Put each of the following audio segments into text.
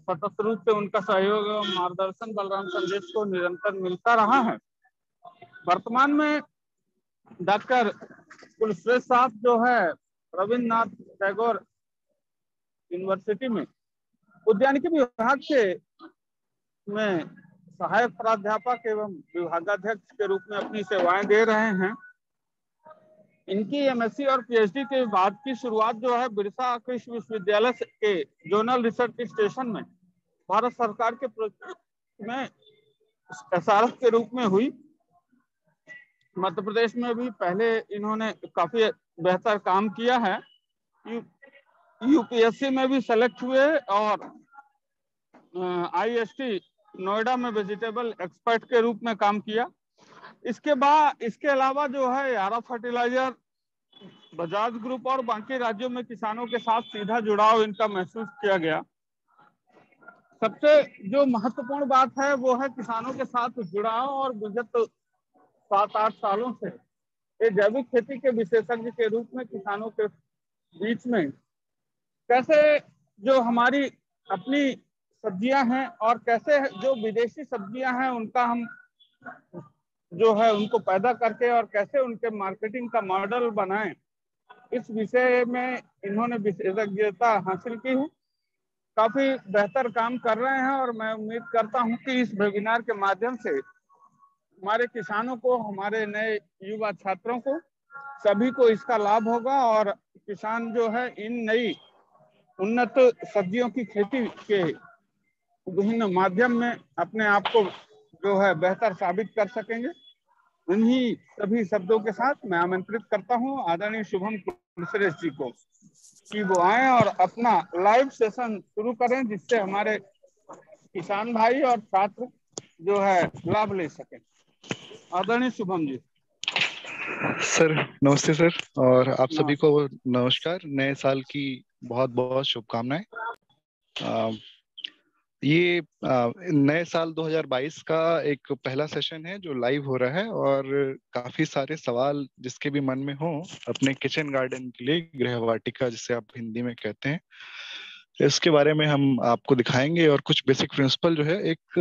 सतत रूप से उनका सहयोग एवं मार्गदर्शन बलराम संदेश को निरंतर मिलता रहा है। वर्तमान में डॉक्टर कुलश्रेष्ठ साहब जो है रविन्द्रनाथ टैगोर यूनिवर्सिटी में उद्यानिकी विभाग के में सहायक प्राध्यापक एवं विभागाध्यक्ष के रूप में अपनी सेवाएं दे रहे हैं। इनकी एमएससी और पीएचडी के बाद की शुरुआत जो है बिरसा कृषि विश्वविद्यालय के जोनल रिसर्च स्टेशन में भारत सरकार के में एसआरएफ के रूप में हुई। मध्य प्रदेश में भी पहले इन्होंने काफी बेहतर काम किया है। यूपीएससी में भी सेलेक्ट हुए और आईएसटी नोएडा में वेजिटेबल एक्सपर्ट के रूप में काम किया। इसके अलावा जो है यारा फर्टिलाइजर, बजाज ग्रुप और बाकी राज्यों में किसानों के साथ सीधा जुड़ाव इनका महसूस किया गया। सबसे जो महत्वपूर्ण बात है वो है किसानों के साथ जुड़ाव और विगत 7-8 सालों से ये जैविक खेती के विशेषज्ञ के रूप में किसानों के बीच में कैसे जो हमारी अपनी सब्जियां हैं और कैसे जो विदेशी सब्जियां हैं उनका हम जो है उनको पैदा करके और कैसे उनके मार्केटिंग का मॉडल बनाएं, इस विषय में इन्होंने विशेषज्ञता हासिल की है। काफी बेहतर काम कर रहे हैं और मैं उम्मीद करता हूं कि इस वेबिनार के माध्यम से हमारे किसानों को, हमारे नए युवा छात्रों को, सभी को इसका लाभ होगा और किसान जो है इन नई उन्नत सब्जियों की खेती के विभिन्न माध्यम में अपने आप को जो है बेहतर साबित कर सकेंगे। इन्हीं सभी शब्दों के साथ मैं आमंत्रित करता हूं आदरणीय शुभम कुलश्रेष्ठ जी को कि वो आए और अपना लाइव सेशन शुरू करें, जिससे हमारे किसान भाई और छात्र जो है लाभ ले सकें। आदरणीय शुभम जी। सर नमस्ते सर, और आप सभी को नमस्ते। नमस्कार। नए साल की बहुत बहुत शुभकामनाएं। ये नए साल 2022 का एक पहला सेशन है जो लाइव हो रहा है और काफी सारे सवाल जिसके भी मन में हो अपने किचन गार्डन के लिए, गृह वाटिका जिसे आप हिंदी में कहते हैं, इसके बारे में हम आपको दिखाएंगे और कुछ बेसिक प्रिंसिपल जो है एक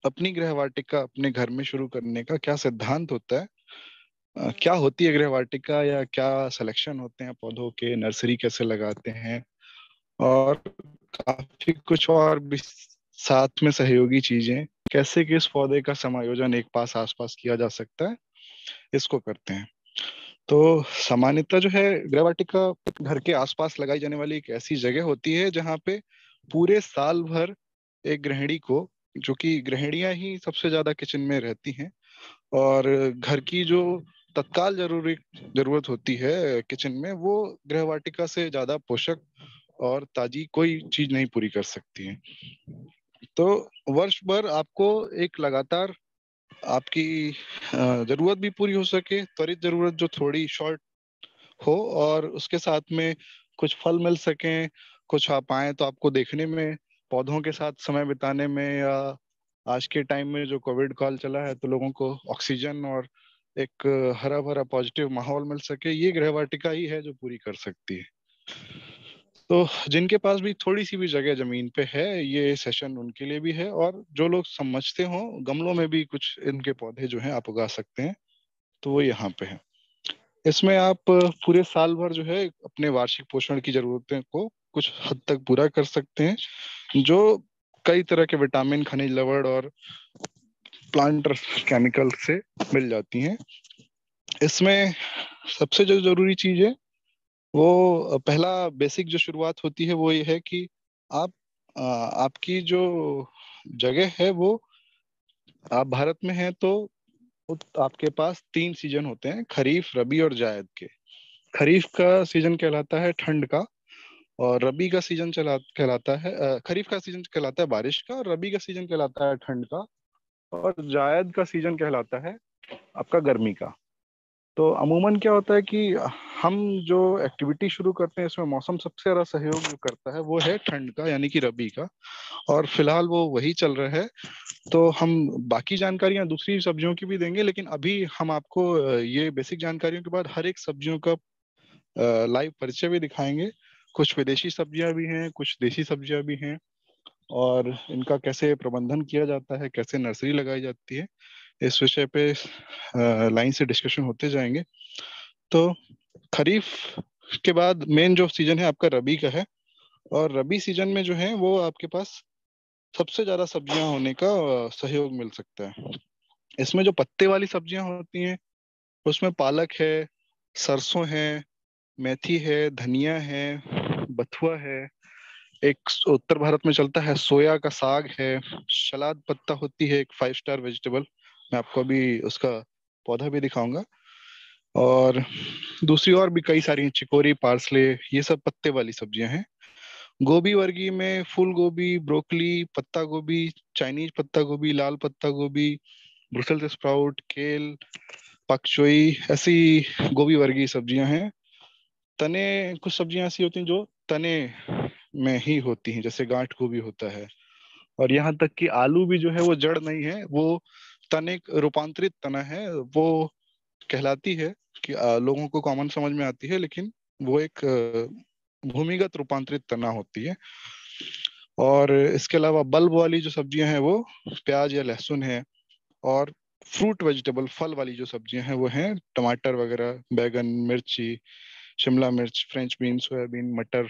अपनी गृह वाटिका अपने घर में शुरू करने का क्या सिद्धांत होता है, क्या होती है गृह वाटिका या क्या सिलेक्शन होते हैं पौधों के, नर्सरी कैसे लगाते हैं, और काफी कुछ और भी साथ में सहयोगी चीजें, कैसे कि इस पौधे का समायोजन एक पास आसपास किया जा सकता है, इसको करते हैं। तो सामान्यतः जो है गृह वाटिका घर के आसपास लगाई जाने वाली एक ऐसी जगह होती है जहाँ पे पूरे साल भर एक गृहिणी को, जो कि गृहिणियां ही सबसे ज्यादा किचन में रहती हैं और घर की जो तत्काल जरूरत होती है किचन में, वो गृह वाटिका से ज्यादा पोषक और ताजी कोई चीज नहीं पूरी कर सकती है। तो वर्ष भर आपको एक लगातार आपकी जरूरत भी पूरी हो सके, त्वरित जरूरत जो थोड़ी शॉर्ट हो, और उसके साथ में कुछ फल मिल सके, कुछ आप आए तो आपको देखने में, पौधों के साथ समय बिताने में, या आज के टाइम में जो कोविड काल चला है तो लोगों को ऑक्सीजन और एक हरा भरा पॉजिटिव माहौल मिल सके, ये गृह वाटिका ही है जो पूरी कर सकती है। तो जिनके पास भी थोड़ी सी भी जगह जमीन पे है, ये सेशन उनके लिए भी है, और जो लोग समझते हो गमलों में भी कुछ इनके पौधे जो हैं आप उगा सकते हैं, तो वो यहाँ पे है। इसमें आप पूरे साल भर जो है अपने वार्षिक पोषण की जरूरतें को कुछ हद तक पूरा कर सकते हैं, जो कई तरह के विटामिन, खनिज लवण और प्लांट केमिकल से मिल जाती हैं। इसमें सबसे जो जरूरी चीज है वो पहला बेसिक जो शुरुआत होती है वो ये है कि आप आपकी जो जगह है वो, आप भारत में हैं तो आपके पास 3 सीजन होते हैं, खरीफ, रबी और जायद के। खरीफ का सीजन कहलाता है ठंड का, और रबी का सीजन कहलाता है खरीफ का सीजन कहलाता है बारिश का, और रबी का सीजन कहलाता है ठंड का, और जायद का सीजन कहलाता है आपका गर्मी का। तो अमूमन क्या होता है कि हम जो एक्टिविटी शुरू करते हैं इसमें मौसम सबसे ज्यादा सहयोग जो करता है वो है ठंड का, यानी कि रबी का, और फिलहाल वो वही चल रहा है। तो हम बाकी जानकारियां दूसरी सब्जियों की भी देंगे, लेकिन अभी हम आपको ये बेसिक जानकारियों के बाद हर एक सब्जियों का लाइव परिचय भी दिखाएंगे। कुछ विदेशी सब्जियां भी हैं, कुछ देसी सब्जियां भी हैं, और इनका कैसे प्रबंधन किया जाता है, कैसे नर्सरी लगाई जाती है, इस विषय पे लाइन से डिस्कशन होते जाएंगे। तो खरीफ के बाद मेन जो सीजन है आपका रबी का है, और रबी सीजन में जो है वो आपके पास सबसे ज्यादा सब्जियां होने का सहयोग मिल सकता है। इसमें जो पत्ते वाली सब्जियां होती हैं उसमें पालक है, सरसों है, मेथी है, धनिया है, बथुआ है, एक उत्तर भारत में चलता है सोया का साग है, सलाद पत्ता होती है एक 5 स्टार वेजिटेबल, मैं आपको अभी उसका पौधा भी दिखाऊंगा। और दूसरी और भी कई सारी हैं, चिकोरी, पार्सले, ये सब पत्ते वाली सब्जियां हैं। गोभी वर्गीय में फूल गोभी, ब्रोकली, पत्ता गोभी, चाइनीज पत्ता गोभी, लाल पत्ता गोभी, ब्रुसेल्स स्प्राउट, केल, पकचोई, ऐसी गोभी वर्गीय सब्जियां हैं। तने कुछ सब्जियां ऐसी होती हैं जो तने में ही होती हैं, जैसे गांठ गोभी होता है। और यहाँ तक कि आलू भी जो है वो जड़ नहीं है, वो तने रूपांतरित तना है, वो कहलाती है कि लोगों को कॉमन समझ में आती है, लेकिन वो एक भूमिगत रूपांतरित तना होती है। और इसके अलावा बल्ब वाली जो सब्जियां हैं वो प्याज या लहसुन है। और फ्रूट वेजिटेबल, फल वाली जो सब्जियां हैं वो हैं टमाटर वगैरह, बैगन, मिर्ची, शिमला मिर्च, फ्रेंच बीन, सोयाबीन, मटर,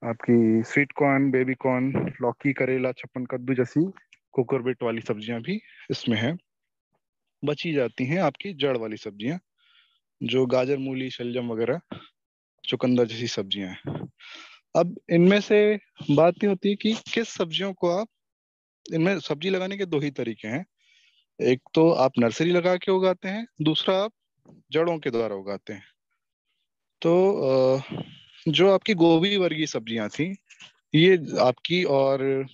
आपकी स्वीट कॉर्न, बेबी कॉर्न, लौकी, करेला, छप्पन कद्दू जैसी कोकोरबिट वाली सब्जियां भी इसमें है। बची जाती हैं आपकी जड़ वाली सब्जियां, जो गाजर, मूली, शलजम वगैरह, चुकंदर जैसी सब्जियां हैं। अब इनमें से बात ये होती है कि किस सब्जियों को आप, इनमें सब्जी लगाने के दो ही तरीके हैं। एक तो आप नर्सरी लगा के उगाते हैं, दूसरा आप जड़ों के द्वारा उगाते हैं। तो जो आपकी गोभी वर्गीय सब्जियां थी, ये आपकी, और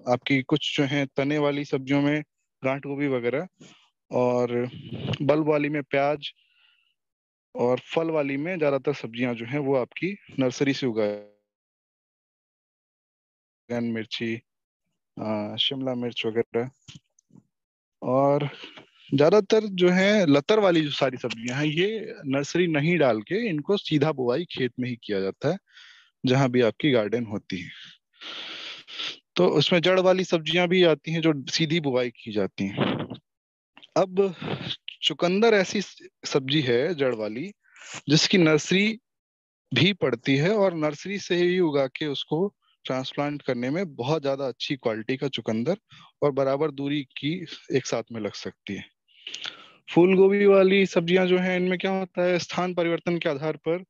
आपकी कुछ जो है तने वाली सब्जियों में गांठ गोभी वगैरह, और बल्ब वाली में प्याज, और फल वाली में ज्यादातर सब्जियां जो हैं वो आपकी नर्सरी से उगाए, बैगन, मिर्ची, शिमला मिर्च वगैरह। और ज्यादातर जो है लतर वाली जो सारी सब्जियां हैं, ये नर्सरी नहीं डाल के इनको सीधा बुआई खेत में ही किया जाता है, जहां भी आपकी गार्डन होती है। तो उसमें जड़ वाली सब्जियां भी आती हैं जो सीधी बुआई की जाती हैं। अब चुकंदर ऐसी सब्जी है जड़ वाली, जिसकी नर्सरी भी पड़ती है, और नर्सरी से ही उगा के उसको ट्रांसप्लांट करने में बहुत ज्यादा अच्छी क्वालिटी का चुकंदर और बराबर दूरी की एक साथ में लग सकती है। फूल गोभी वाली सब्जियां जो हैं, इनमें क्या होता है, स्थान परिवर्तन के आधार पर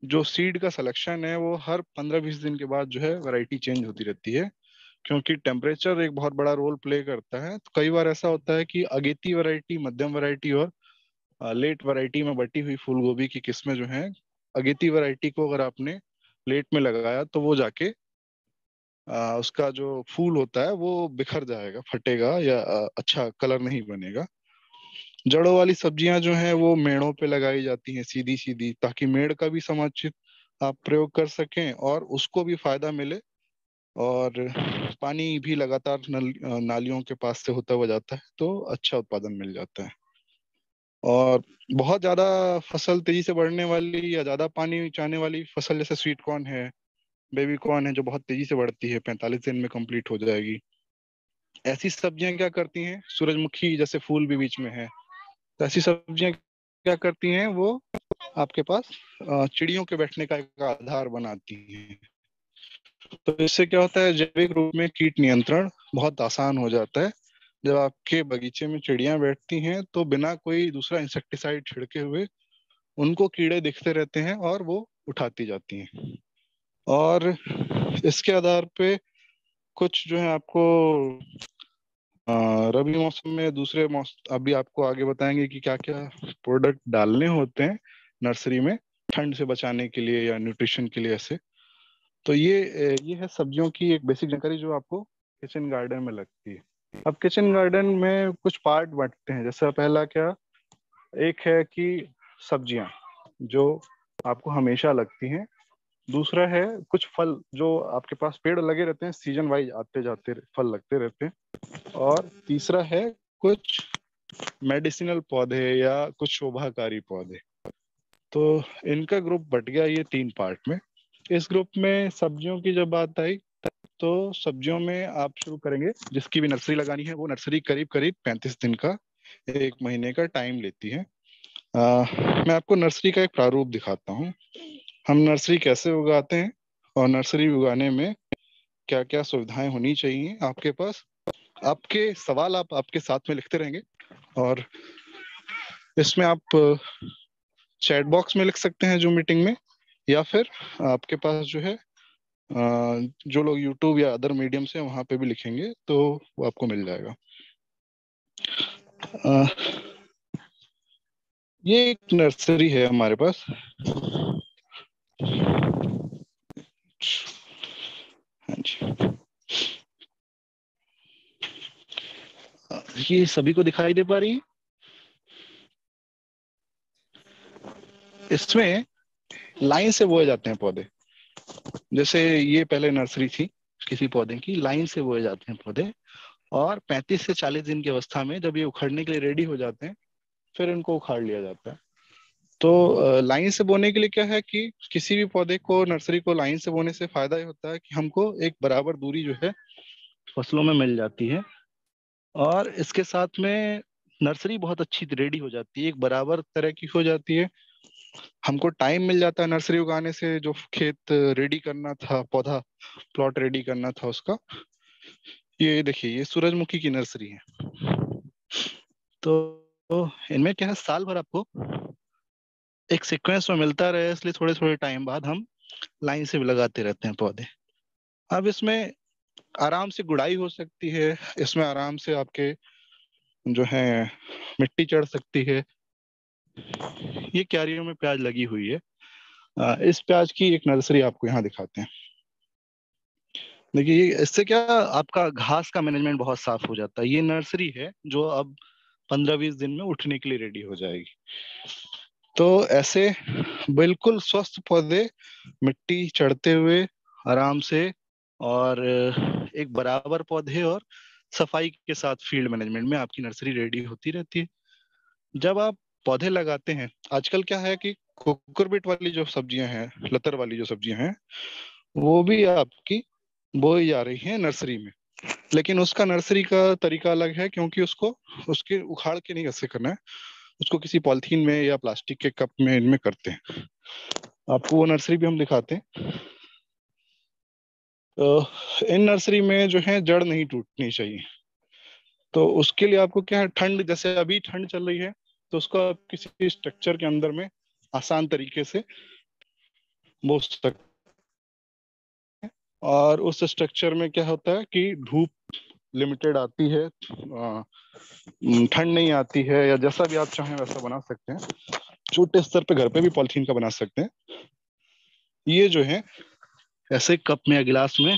जो सीड का सिलेक्शन है वो हर 15-20 दिन के बाद जो है वैरायटी चेंज होती रहती है, क्योंकि टेम्परेचर एक बहुत बड़ा रोल प्ले करता है। तो कई बार ऐसा होता है कि अगेती वैरायटी, मध्यम वैरायटी और लेट वैरायटी में बटी हुई फूल गोभी की किस्में जो हैं, अगेती वैरायटी को अगर आपने लेट में लगाया तो वो जाके उसका जो फूल होता है वो बिखर जाएगा, फटेगा, या अच्छा कलर नहीं बनेगा। जड़ों वाली सब्जियां जो हैं वो मेड़ों पे लगाई जाती हैं सीधी सीधी, ताकि मेड़ का भी समुचित आप प्रयोग कर सकें और उसको भी फायदा मिले, और पानी भी लगातार नालियों के पास से होता हुआ जाता है, तो अच्छा उत्पादन मिल जाता है। और बहुत ज्यादा फसल तेजी से बढ़ने वाली या ज्यादा पानी चाहने वाली फसल, जैसे स्वीट कॉर्न है, बेबी कॉर्न है, जो बहुत तेजी से बढ़ती है, 45 दिन में कंप्लीट हो जाएगी, ऐसी सब्जियां क्या करती हैं, सूरजमुखी जैसे फूल भी बीच में है, तो ऐसी सब्जियां क्या करती हैं, वो आपके पास चिड़ियों के बैठने का एक आधार बनाती हैं। तो इससे क्या होता है, जैविक रूप में कीट नियंत्रण बहुत आसान हो जाता है। जब आपके बगीचे में चिड़ियां बैठती हैं तो बिना कोई दूसरा इंसेक्टिसाइड छिड़के हुए उनको कीड़े दिखते रहते हैं और वो उठाती जाती हैं। और इसके आधार पे कुछ जो है आपको रबी मौसम में, दूसरे मौसम, अभी आपको आगे बताएंगे कि क्या क्या प्रोडक्ट डालने होते हैं नर्सरी में ठंड से बचाने के लिए या न्यूट्रिशन के लिए ऐसे। तो ये है सब्जियों की एक बेसिक जानकारी जो आपको किचन गार्डन में लगती है। अब किचन गार्डन में कुछ पार्ट बांटते हैं, जैसे पहला क्या, एक है कि सब्जियां जो आपको हमेशा लगती हैं, दूसरा है कुछ फल जो आपके पास पेड़ लगे रहते हैं, सीजन वाइज आते जाते फल लगते रहते हैं, और तीसरा है कुछ मेडिसिनल पौधे या कुछ शोभाकारी पौधे। तो इनका ग्रुप बट गया ये 3 पार्ट में। इस ग्रुप में सब्जियों की जब बात आई तो सब्जियों में आप शुरू करेंगे, जिसकी भी नर्सरी लगानी है वो नर्सरी करीब करीब 35 दिन का, 1 महीने का टाइम लेती है। मैं आपको नर्सरी का एक प्रारूप दिखाता हूँ। हम नर्सरी कैसे उगाते हैं और नर्सरी उगाने में क्या क्या सुविधाएं होनी चाहिए आपके पास। आपके सवाल आप आपके साथ में लिखते रहेंगे, और इसमें आप चैट बॉक्स में लिख सकते हैं जो मीटिंग में, या फिर आपके पास जो है जो लोग यूट्यूब या अदर मीडियम से वहां पे भी लिखेंगे तो वो आपको मिल जाएगा। अ, ये एक नर्सरी है हमारे पास। हाँ जी, ये सभी को दिखाई दे पा रही है? इसमें लाइन से बोए जाते हैं पौधे। जैसे ये पहले नर्सरी थी किसी पौधे की, लाइन से बोए जाते हैं पौधे, और 35 से 40 दिन की अवस्था में जब ये उखड़ने के लिए रेडी हो जाते हैं फिर इनको उखाड़ लिया जाता है। तो लाइन से बोने के लिए क्या है कि किसी भी पौधे को, नर्सरी को लाइन से बोने से फायदा ये होता है कि हमको एक बराबर दूरी जो है फसलों में मिल जाती है, और इसके साथ में नर्सरी बहुत अच्छी रेडी हो जाती है, एक बराबर तरह की हो जाती है। हमको टाइम मिल जाता है नर्सरी उगाने से, जो खेत रेडी करना था, पौधा प्लॉट रेडी करना था उसका। ये देखिए, ये सूरजमुखी की नर्सरी है। तो इनमें क्या है, साल भर आपको एक सीक्वेंस में मिलता रहे, इसलिए थोड़े थोड़े टाइम बाद हम लाइन से भी लगाते रहते हैं पौधे। अब इसमें आराम से गुड़ाई हो सकती है, इसमें आराम से आपके जो है मिट्टी चढ़ सकती है। ये क्यारियों में प्याज लगी हुई है। इस प्याज की एक नर्सरी आपको यहाँ दिखाते हैं। देखिए, इससे क्या आपका घास का मैनेजमेंट बहुत साफ हो जाता है। ये नर्सरी है जो अब 15-20 दिन में उठने के लिए रेडी हो जाएगी। तो ऐसे बिल्कुल स्वस्थ पौधे मिट्टी चढ़ते हुए आराम से, और एक बराबर पौधे और सफाई के साथ फील्ड मैनेजमेंट में आपकी नर्सरी रेडी होती रहती है। जब आप पौधे लगाते हैं, आजकल क्या है कि कुकुरबिट वाली जो सब्जियां हैं, लतर वाली जो सब्जियां हैं, वो भी आपकी बोई जा रही है नर्सरी में। लेकिन उसका नर्सरी का तरीका अलग है, क्योंकि उसको उसके उखाड़ के नहीं ऐसे करना है, उसको किसी पॉलिथीन में या प्लास्टिक के कप में इनमें करते हैं। आपको वो नर्सरी भी हम दिखाते हैं। तो इन नर्सरी में जो है जड़ नहीं टूटनी चाहिए। तो उसके लिए आपको क्या है, ठंड, जैसे अभी ठंड चल रही है तो उसको आप किसी स्ट्रक्चर के अंदर में आसान तरीके से बो सकते हैं। और उस स्ट्रक्चर में क्या होता है कि धूप लिमिटेड आती है, ठंड नहीं आती है, या जैसा भी आप चाहें वैसा बना सकते हैं। छोटे स्तर पे घर पे भी पॉलिथीन का बना सकते हैं। ये जो है ऐसे कप में या गिलास में,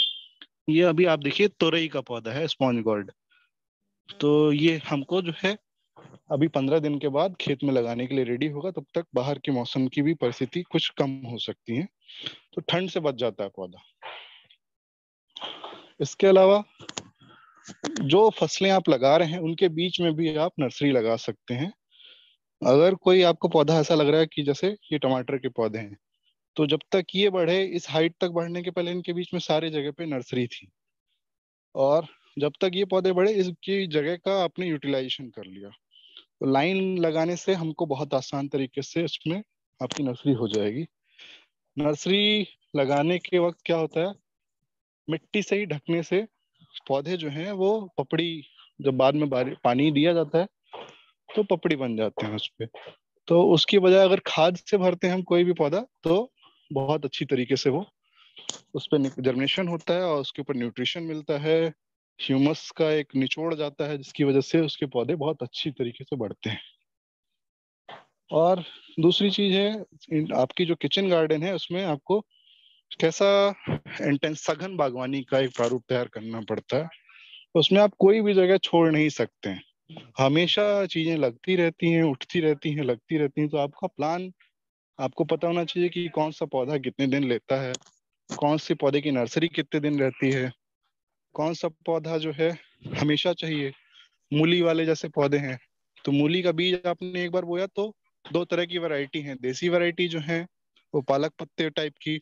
ये अभी आप देखिए तोरई का पौधा है, स्पॉन्ज गोल्ड। तो ये हमको जो है अभी 15 दिन के बाद खेत में लगाने के लिए रेडी होगा। तब तक बाहर के मौसम की भी परिस्थिति कुछ कम हो सकती है, तो ठंड से बच जाता है पौधा। इसके अलावा जो फसलें आप लगा रहे हैं उनके बीच में भी आप नर्सरी लगा सकते हैं। अगर कोई आपको पौधा ऐसा लग रहा है कि जैसे ये टमाटर के पौधे हैं, तो जब तक ये बढ़े, इस हाइट तक बढ़ने के पहले इनके बीच में सारे जगह पे नर्सरी थी, और जब तक ये पौधे बढ़े इसकी जगह का आपने यूटिलाइजेशन कर लिया। तो लाइन लगाने से हमको बहुत आसान तरीके से इसमें आपकी नर्सरी हो जाएगी। नर्सरी लगाने के वक्त क्या होता है, मिट्टी से ही ढकने से पौधे जो हैं वो पपड़ी, जब बाद में पानी दिया जाता है तो पपड़ी बन जाते हैं उस पे। तो उसकी बजाय अगर खाद से भरते हैं हम कोई भी पौधा, तो बहुत अच्छी तरीके से वो उस पर जर्मिनेशन होता है और उसके ऊपर न्यूट्रिशन मिलता है, ह्यूमस का एक निचोड़ जाता है, जिसकी वजह से उसके पौधे बहुत अच्छी तरीके से बढ़ते हैं। और दूसरी चीज है, आपकी जो किचन गार्डन है उसमें आपको कैसा इंटेंस सघन बागवानी का एक प्रारूप तैयार करना पड़ता है। तो उसमें आप कोई भी जगह छोड़ नहीं सकते हैं, हमेशा चीजें लगती रहती हैं, उठती रहती हैं, लगती रहती हैं। तो आपका प्लान, आपको पता होना चाहिए कि कौन सा पौधा कितने दिन लेता है, कौन से पौधे की नर्सरी कितने दिन रहती है, कौन सा पौधा जो है हमेशा चाहिए। मूली वाले जैसे पौधे हैं, तो मूली का बीज आपने एक बार बोया तो दो तरह की वैरायटी है। देसी वैरायटी जो है वो पालक पत्ते टाइप की,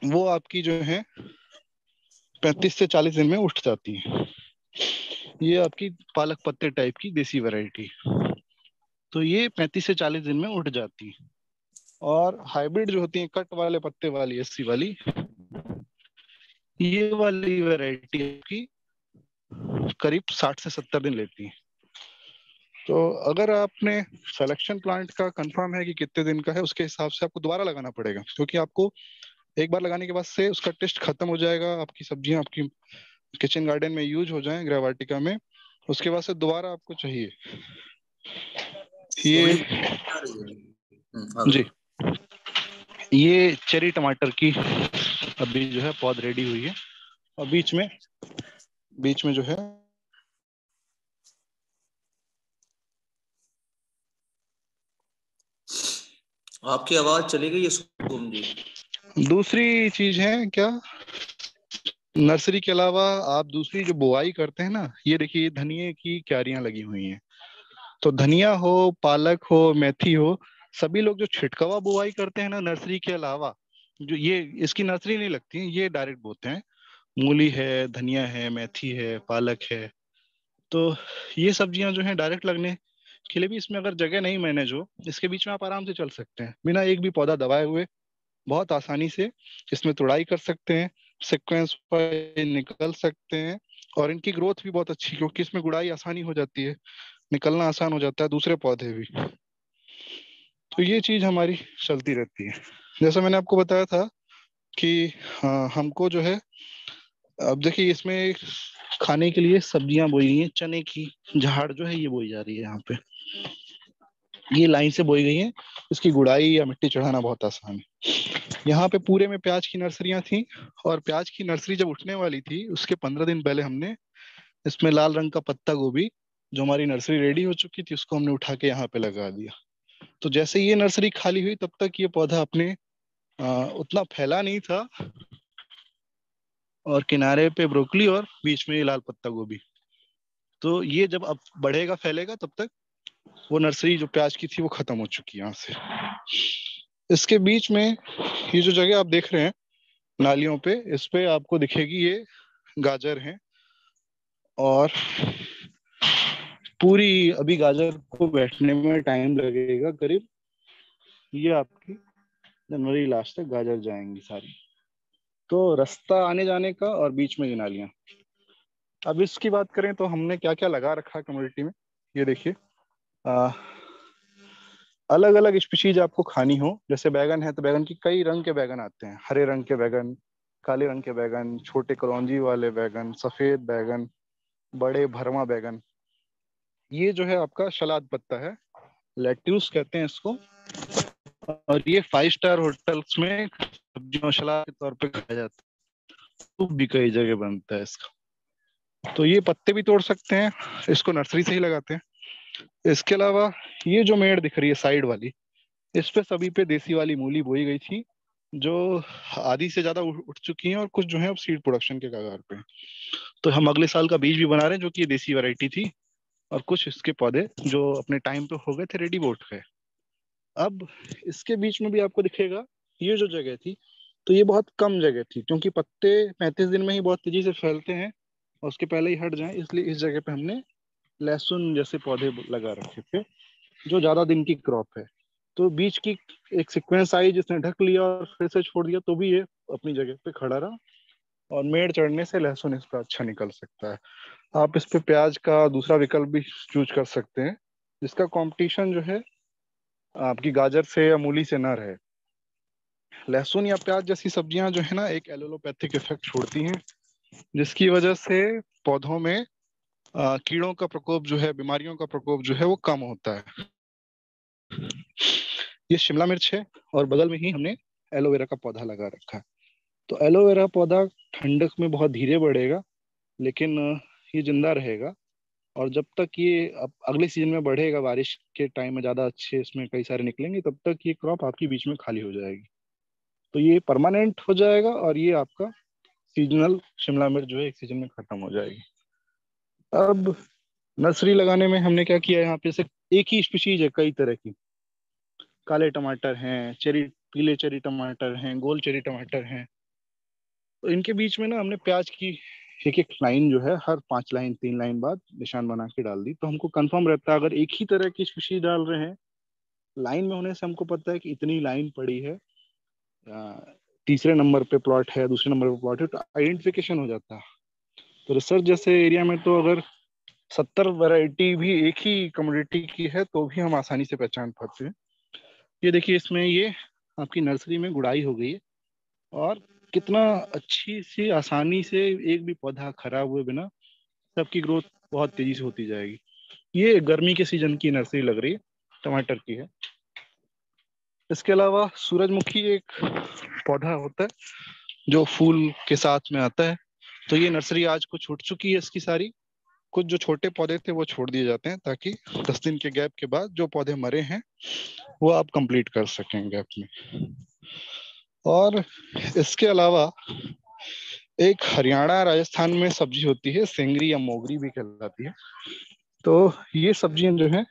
वो आपकी जो है 35 से 40 दिन में उठ जाती है। ये आपकी पालक पत्ते टाइप की देसी वैरायटी, तो ये 35 से 40 दिन में उठ जाती है। और हाइब्रिड जो होती है कट वाले पत्ते वाली एससी वाली, ये वाली वैरायटी की करीब 60 से 70 दिन लेती है। तो अगर आपने सिलेक्शन प्लांट का कंफर्म है कि कितने दिन का है, उसके हिसाब से आपको दोबारा लगाना पड़ेगा, क्योंकि आपको एक बार लगाने के बाद से उसका टेस्ट खत्म हो जाएगा। आपकी सब्जियां आपकी किचन गार्डन में यूज हो जाएं गृह वाटिका में, उसके बाद से दोबारा आपको चाहिए सोनी ये। आ रही है। जी, ये चेरी टमाटर की अभी जो है पौध रेडी हुई है, और बीच में जो है आपकी आवाज चली गई है सोम जी। दूसरी चीज है क्या, नर्सरी के अलावा आप दूसरी जो बुआई करते हैं ना, ये देखिए धनिये की क्यारियां लगी हुई हैं। तो धनिया हो, पालक हो, मेथी हो, सभी लोग जो छिटकवा बुआई करते हैं ना नर्सरी के अलावा, जो ये इसकी नर्सरी नहीं लगती है, ये डायरेक्ट बोते हैं। मूली है, धनिया है, मेथी है, पालक है, तो ये सब्जियां जो हैं डायरेक्ट लगने के लिए भी इसमें अगर जगह नहीं मैनेज हो, इसके बीच में आप आराम से चल सकते हैं बिना एक भी पौधा दबाए हुए, बहुत आसानी से इसमें तुड़ाई कर सकते हैं, सीक्वेंस पर निकल सकते हैं। और इनकी ग्रोथ भी बहुत अच्छी, क्योंकि इसमें गुड़ाई आसानी हो जाती है, निकलना आसान हो जाता है दूसरे पौधे भी। तो ये चीज हमारी चलती रहती है। जैसा मैंने आपको बताया था कि हमको जो है, अब देखिए इसमें खाने के लिए सब्जियां बोई गई हैं, चने की झाड़ जो है ये बोई जा रही है यहाँ पे, ये लाइन से बोई गई है। इसकी गुड़ाई या मिट्टी चढ़ाना बहुत आसान है। यहाँ पे पूरे में प्याज की नर्सरियां थी, और प्याज की नर्सरी जब उठने वाली थी उसके 15 दिन पहले हमने इसमें लाल रंग का पत्ता गोभी, जो हमारी नर्सरी रेडी हो चुकी थी, उसको हमने उठा के यहाँ पे लगा दिया। तो जैसे ये नर्सरी खाली हुई तब तक ये पौधा अपने उतना फैला नहीं था, और किनारे पे ब्रोकली और बीच में ये लाल पत्ता गोभी। तो ये जब अब बढ़ेगा फैलेगा, तब तक वो नर्सरी जो प्याज की थी वो खत्म हो चुकी है यहाँ से। इसके बीच में ये जो जगह आप देख रहे हैं नालियों पे, इस पे आपको दिखेगी ये गाजर है, और पूरी अभी गाजर को बैठने में टाइम लगेगा करीब, ये आपकी जनवरी लास्ट तक गाजर जाएंगी सारी। तो रास्ता आने जाने का, और बीच में ये नालियां। अब इसकी बात करें तो हमने क्या क्या लगा रखा है कम्युनिटी में, ये देखिए। अलग अलग स्पीशीज आपको खानी हो, जैसे बैगन है तो बैगन की कई रंग के बैगन आते हैं, हरे रंग के बैगन, काले रंग के बैगन, छोटे कलौंजी वाले बैगन, सफेद बैगन, बड़े भरमा बैगन। ये जो है आपका सलाद पत्ता है, लेट्यूस कहते हैं इसको, और ये 5 स्टार होटल्स में सब्जी मसाला के तौर पे खाया जाता है, सूप भी कई जगह बनता है इसका। तो ये पत्ते भी तोड़ सकते हैं, इसको नर्सरी से ही लगाते हैं। इसके अलावा ये जो मेड़ दिख रही है साइड वाली, इस पे सभी पे देसी वाली मूली बोई गई थी, जो आधी से ज्यादा उठ चुकी हैं, और कुछ जो है अब सीड प्रोडक्शन के कगार पे हैं। तो हम अगले साल का बीज भी बना रहे हैं, जो कि ये देसी वैरायटी थी, और कुछ इसके पौधे जो अपने टाइम पे हो गए थे रेडी, वो उठ गए। अब इसके बीच में भी आपको दिखेगा ये जो जगह थी, तो ये बहुत कम जगह थी, क्योंकि पत्ते 35 दिन में ही बहुत तेजी से फैलते हैं, और उसके पहले ही हट जाएं, इसलिए इस जगह पे हमने लहसुन जैसे पौधे लगा रखे थे, जो ज्यादा दिन की क्रॉप है। तो बीच की एक सीक्वेंस आई जिसने ढक लिया और फिर से छोड़ दिया, तो भी ये अपनी जगह पे खड़ा रहा, और मेड़ चढ़ने से लहसुन इस पर अच्छा निकल सकता है। आप इस पे प्याज का दूसरा विकल्प भी चूज कर सकते हैं, जिसका कंपटीशन जो है आपकी गाजर से या मूली से ना रहे। लहसुन या प्याज जैसी सब्जियां जो है ना, एक एलोलोपैथिक इफेक्ट छोड़ती हैं, जिसकी वजह से पौधों में कीड़ों का प्रकोप जो है, बीमारियों का प्रकोप जो है वो कम होता है। ये शिमला मिर्च है, और बगल में ही हमने एलोवेरा का पौधा लगा रखा है। तो एलोवेरा पौधा ठंडक में बहुत धीरे बढ़ेगा, लेकिन ये जिंदा रहेगा, और जब तक ये अब अगले सीजन में बढ़ेगा, बारिश के टाइम में ज्यादा अच्छे इसमें कई सारे निकलेंगे, तब तक ये क्रॉप आपकी बीच में खाली हो जाएगी। तो ये परमानेंट हो जाएगा, और ये आपका सीजनल शिमला मिर्च जो है एक सीजन में खत्म हो जाएगी। अब नर्सरी लगाने में हमने क्या किया, यहाँ पे से एक ही स्पीशीज है कई तरह की, काले टमाटर हैं, चेरी, पीले चेरी टमाटर हैं, गोल चेरी टमाटर हैं, तो इनके बीच में ना हमने प्याज की एक एक लाइन जो है हर 5 लाइन 3 लाइन बाद निशान बना के डाल दी, तो हमको कंफर्म रहता है अगर एक ही तरह की स्पीशीज डाल रहे हैं लाइन में होने से हमको पता है कि इतनी लाइन पड़ी है, तीसरे नंबर पे प्लॉट है, दूसरे नंबर पे प्लॉट है, तो आइडेंटिफिकेशन हो जाता है। तो रिसर्च जैसे एरिया में तो अगर 70 वैरायटी भी एक ही कम्युनिटी की है तो भी हम आसानी से पहचान पाते हैं। ये देखिए इसमें ये आपकी नर्सरी में गुड़ाई हो गई है और कितना अच्छी सी आसानी से एक भी पौधा खराब हुए बिना सबकी ग्रोथ बहुत तेजी से होती जाएगी। ये गर्मी के सीजन की नर्सरी लग रही है, टमाटर की है। इसके अलावा सूरजमुखी एक पौधा होता है जो फूल के साथ में आता है। तो ये नर्सरी आज को छूट चुकी है इसकी सारी। कुछ जो छोटे पौधे थे वो छोड़ दिए जाते हैं ताकि 10 दिन के गैप के बाद जो पौधे मरे हैं वो आप कंप्लीट कर सकें गैप में। और इसके अलावा एक हरियाणा राजस्थान में सब्जी होती है सेंगरी या मोगरी भी कहलाती है। तो ये सब्जियां जो है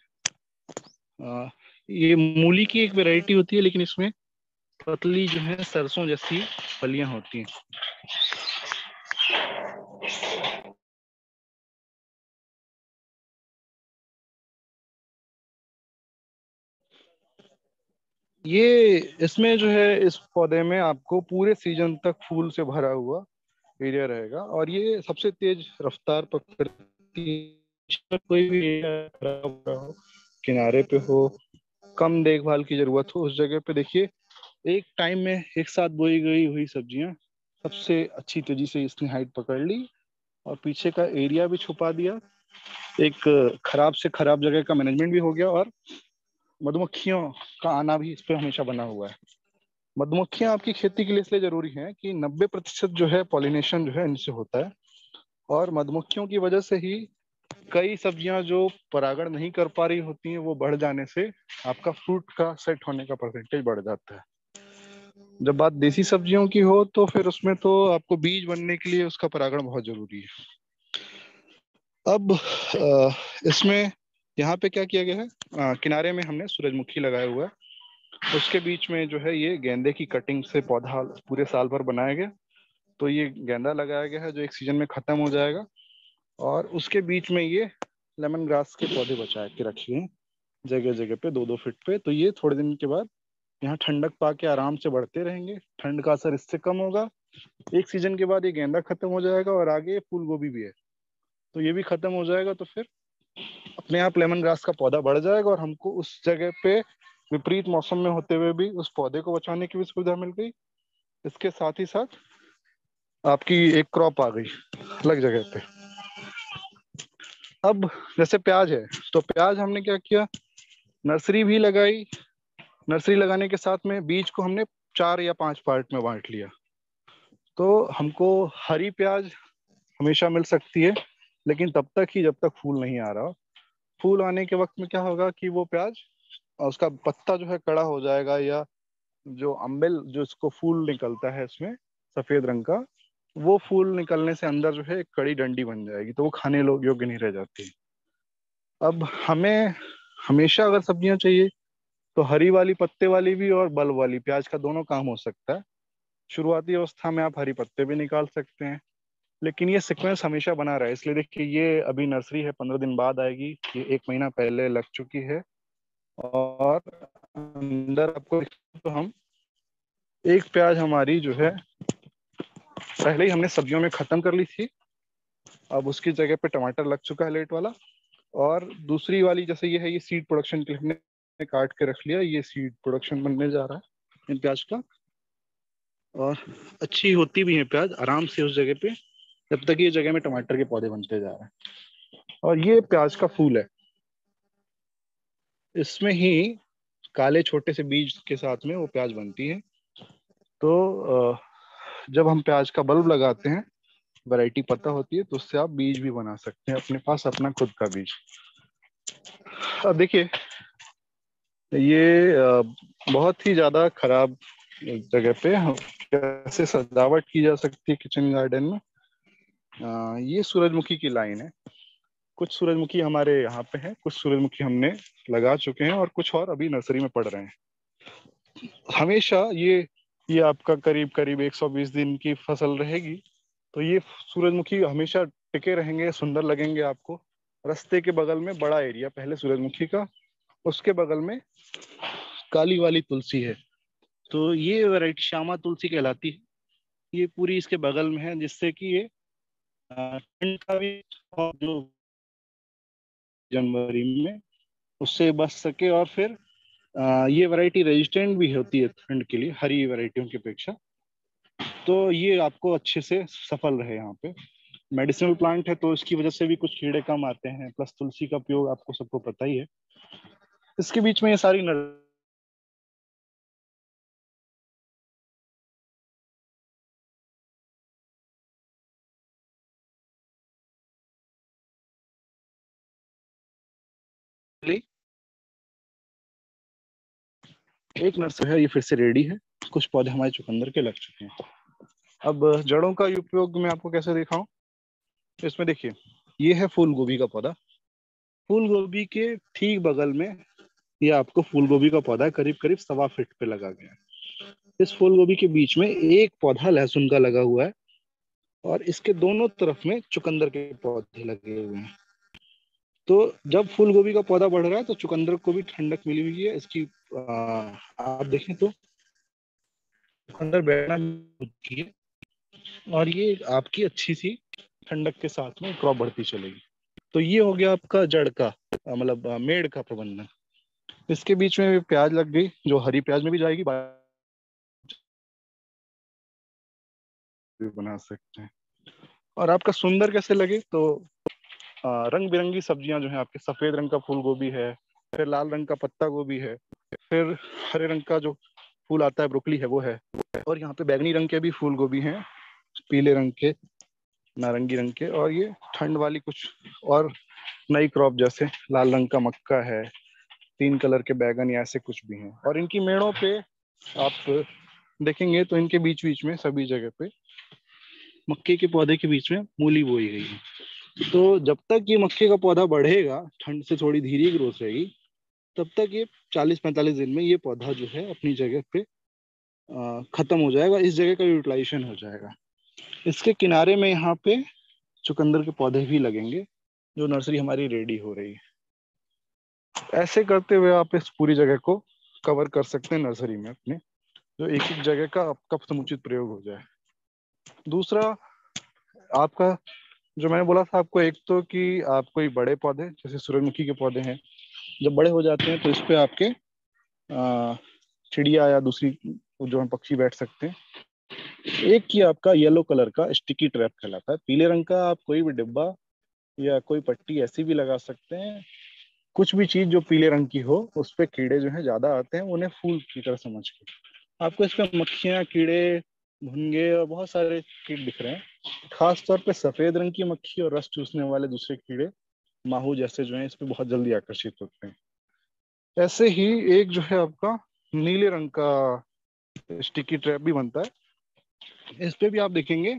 ये मूली की एक वैरायटी होती है लेकिन इसमें पतली जो है सरसों जैसी फलियां होती हैं। ये इसमें जो है इस पौधे में आपको पूरे सीजन तक फूल से भरा हुआ एरिया रहेगा और ये सबसे तेज रफ्तार पकड़ती है। कोई भी एरिया खराब हो, किनारे पे हो, कम देखभाल की जरूरत हो, उस जगह पे देखिए एक टाइम में एक साथ बोई गई हुई सब्जियां सबसे अच्छी तेजी से इसने हाइट पकड़ ली और पीछे का एरिया भी छुपा दिया। एक खराब से खराब जगह का मैनेजमेंट भी हो गया और मधुमक्खियों का आना भी इस पे हमेशा बना हुआ है। मधुमक्खियां आपकी खेती के लिए इसलिए जरूरी हैं कि 90% जो है पॉलिनेशन जो है इनसे होता है और मधुमक्खियों की वजह से ही कई सब्जियां जो परागण नहीं कर पा रही होती हैं वो बढ़ जाने से आपका फ्रूट का सेट होने का परसेंटेज बढ़ जाता है। जब बात देसी सब्जियों की हो तो फिर उसमें तो आपको बीज बनने के लिए उसका परागण बहुत जरूरी है। अब इसमें यहाँ पे क्या किया गया है, किनारे में हमने सूरजमुखी लगाया हुआ है, उसके बीच में जो है ये गेंदे की कटिंग से पौधा पूरे साल भर बनाया गया। तो ये गेंदा लगाया गया है जो एक सीजन में खत्म हो जाएगा और उसके बीच में ये लेमन ग्रास के पौधे बचा के रखे हैं जगह जगह पे 2-2 फीट पे। तो ये थोड़े दिन के बाद यहाँ ठंडक पाके आराम से बढ़ते रहेंगे, ठंड का असर इससे कम होगा। एक सीजन के बाद ये गेंदा खत्म हो जाएगा और आगे फूल गोभी भी है तो ये भी खत्म हो जाएगा। तो फिर अपने आप लेमन ग्रास का पौधा बढ़ जाएगा और हमको उस जगह पे विपरीत मौसम में होते हुए भी उस पौधे को बचाने की भी सुविधा मिल गई। इसके साथ ही साथ आपकी एक क्रॉप आ गई अलग जगह पे। अब जैसे प्याज है तो प्याज हमने क्या किया, नर्सरी भी लगाई, नर्सरी लगाने के साथ में बीज को हमने 4 या 5 पार्ट में बांट लिया। तो हमको हरी प्याज हमेशा मिल सकती है लेकिन तब तक ही जब तक फूल नहीं आ रहा। फूल आने के वक्त में क्या होगा कि वो प्याज उसका पत्ता जो है कड़ा हो जाएगा या जो अम्बिल जो इसको फूल निकलता है इसमें सफेद रंग का, वो फूल निकलने से अंदर जो है एक कड़ी डंडी बन जाएगी तो वो खाने योग्य नहीं रह जाती। अब हमें हमेशा अगर सब्जियां चाहिए तो हरी वाली पत्ते वाली भी और बल्ब वाली प्याज का दोनों काम हो सकता है। शुरुआती अवस्था में आप हरी पत्ते भी निकाल सकते हैं लेकिन ये सीक्वेंस हमेशा बना रहा है। इसलिए देखिए ये अभी नर्सरी है 15 दिन बाद आएगी, ये 1 महीना पहले लग चुकी है और अंदर आपको तो हम एक प्याज हमारी जो है पहले ही हमने सब्जियों में खत्म कर ली थी, अब उसकी जगह पे टमाटर लग चुका है लेट वाला। और दूसरी वाली जैसे ये है ये सीड प्रोडक्शन के लिए हमने काट के रख लिया, ये सीड प्रोडक्शन बनने जा रहा है इन प्याज का और अच्छी होती भी है प्याज आराम से उस जगह पे जब तक ये जगह में टमाटर के पौधे बनते जा रहे हैं। और ये प्याज का फूल है, इसमें ही काले छोटे से बीज के साथ में वो प्याज बनती है। तो जब हम प्याज का बल्ब लगाते हैं वैरायटी पता होती है तो उससे आप बीज भी बना सकते हैं अपने पास अपना खुद का बीज। अब देखिए ये बहुत ही ज्यादा खराब जगह पे कैसे सजावट की जा सकती है किचन गार्डन में। ये सूरजमुखी की लाइन है, कुछ सूरजमुखी हमारे यहाँ पे है, कुछ सूरजमुखी हमने लगा चुके हैं और कुछ और अभी नर्सरी में पड़ रहे हैं। हमेशा ये ये आपका करीब करीब 120 दिन की फसल रहेगी। तो ये सूरजमुखी हमेशा टिके रहेंगे, सुंदर लगेंगे आपको। रास्ते के बगल में बड़ा एरिया पहले सूरजमुखी का, उसके बगल में काली वाली तुलसी है। तो ये वैरायटी श्यामा तुलसी कहलाती है। ये पूरी इसके बगल में है, जिससे कि ये ठंड का भी जो जनवरी में उससे बच सके। और फिर ये वैरायटी रेजिस्टेंट भी होती है ठंड के लिए, हरी वैरायटियों की अपेक्षा। तो ये आपको अच्छे से सफल रहे। यहाँ पे मेडिसिनल प्लांट है तो इसकी वजह से भी कुछ कीड़े कम आते हैं, प्लस तुलसी का उपयोग आपको सबको पता ही है। इसके बीच में ये सारी एक नर्सरी है, ये फिर से रेडी है। कुछ पौधे हमारे चुकंदर के लग चुके हैं। अब जड़ों का उपयोग मैं आपको कैसे दिखाऊं। इसमें देखिए, ये है फूल गोभी का पौधा। फूल गोभी के ठीक बगल में ये आपको फूल गोभी का पौधा करीब करीब 1.25 फीट पे लगा गया है। इस फूल गोभी के बीच में एक पौधा लहसुन का लगा हुआ है, और इसके दोनों तरफ में चुकंदर के पौधे लगे हुए हैं। तो जब फूल गोभी का पौधा बढ़ रहा है तो चुकंदर को भी ठंडक मिली हुई है। इसकी आप देखें तो चुकंदर बैठना है, और ये आपकी अच्छी सी ठंडक के साथ में क्रॉप बढ़ती चलेगी। तो ये हो गया आपका जड़ का मतलब मेड़ का प्रबंधन। इसके बीच में प्याज लग गई, जो हरी प्याज में भी जाएगी, भी बना सकते हैं। और आपका सुंदर कैसे लगे तो रंग बिरंगी सब्जियां जो है आपके, सफेद रंग का फूल गोभी है, फिर लाल रंग का पत्ता गोभी है, फिर हरे रंग का जो फूल आता है ब्रोकली है वो है, और यहाँ पे बैगनी रंग के भी फूल गोभी हैं, पीले रंग के, नारंगी रंग के, और ये ठंड वाली कुछ और नई क्रॉप जैसे लाल रंग का मक्का है, 3 कलर के बैगन या ऐसे कुछ भी हैं। और इनकी मेड़ों पे आप देखेंगे तो इनके बीच बीच में सभी जगह पे मक्के के पौधे के बीच में मूली बोई गई है। तो जब तक ये मक्के का पौधा बढ़ेगा, ठंड से थोड़ी धीरे ग्रोथ रहेगी, तब तक ये 40-45 दिन में ये पौधा जो है अपनी जगह पे खत्म हो जाएगा, इस जगह का यूटिलाइजेशन हो जाएगा। इसके किनारे में यहाँ पे चुकंदर के पौधे भी लगेंगे, जो नर्सरी हमारी रेडी हो रही है। ऐसे करते हुए आप इस पूरी जगह को कवर कर सकते हैं नर्सरी में अपने, जो एक एक जगह का आपका समुचित प्रयोग हो जाए। दूसरा आपका, जो मैंने बोला था आपको, एक तो कि आप कोई बड़े पौधे जैसे सूरजमुखी के पौधे हैं, जब बड़े हो जाते हैं तो इस पे आपके चिड़िया या दूसरी जो है पक्षी बैठ सकते हैं। एक की आपका येलो कलर का स्टिकी ट्रैप कहलाता है। पीले रंग का आप कोई भी डिब्बा या कोई पट्टी ऐसी भी लगा सकते हैं। कुछ भी चीज जो पीले रंग की हो, उस पे कीड़े जो है ज्यादा आते हैं, उन्हें फूल की तरह समझ के। आपको इस पे मक्खियां, कीड़े, भुंगे और बहुत सारे कीट दिख रहे हैं। खास तौर पे सफेद रंग की मक्खी और रस चूसने वाले दूसरे कीड़े, माहू जैसे जो है, इस पे बहुत जल्दी आकर्षित होते हैं। ऐसे ही एक जो है आपका नीले रंग का स्टिकी ट्रैप भी बनता है। इस पे भी आप देखेंगे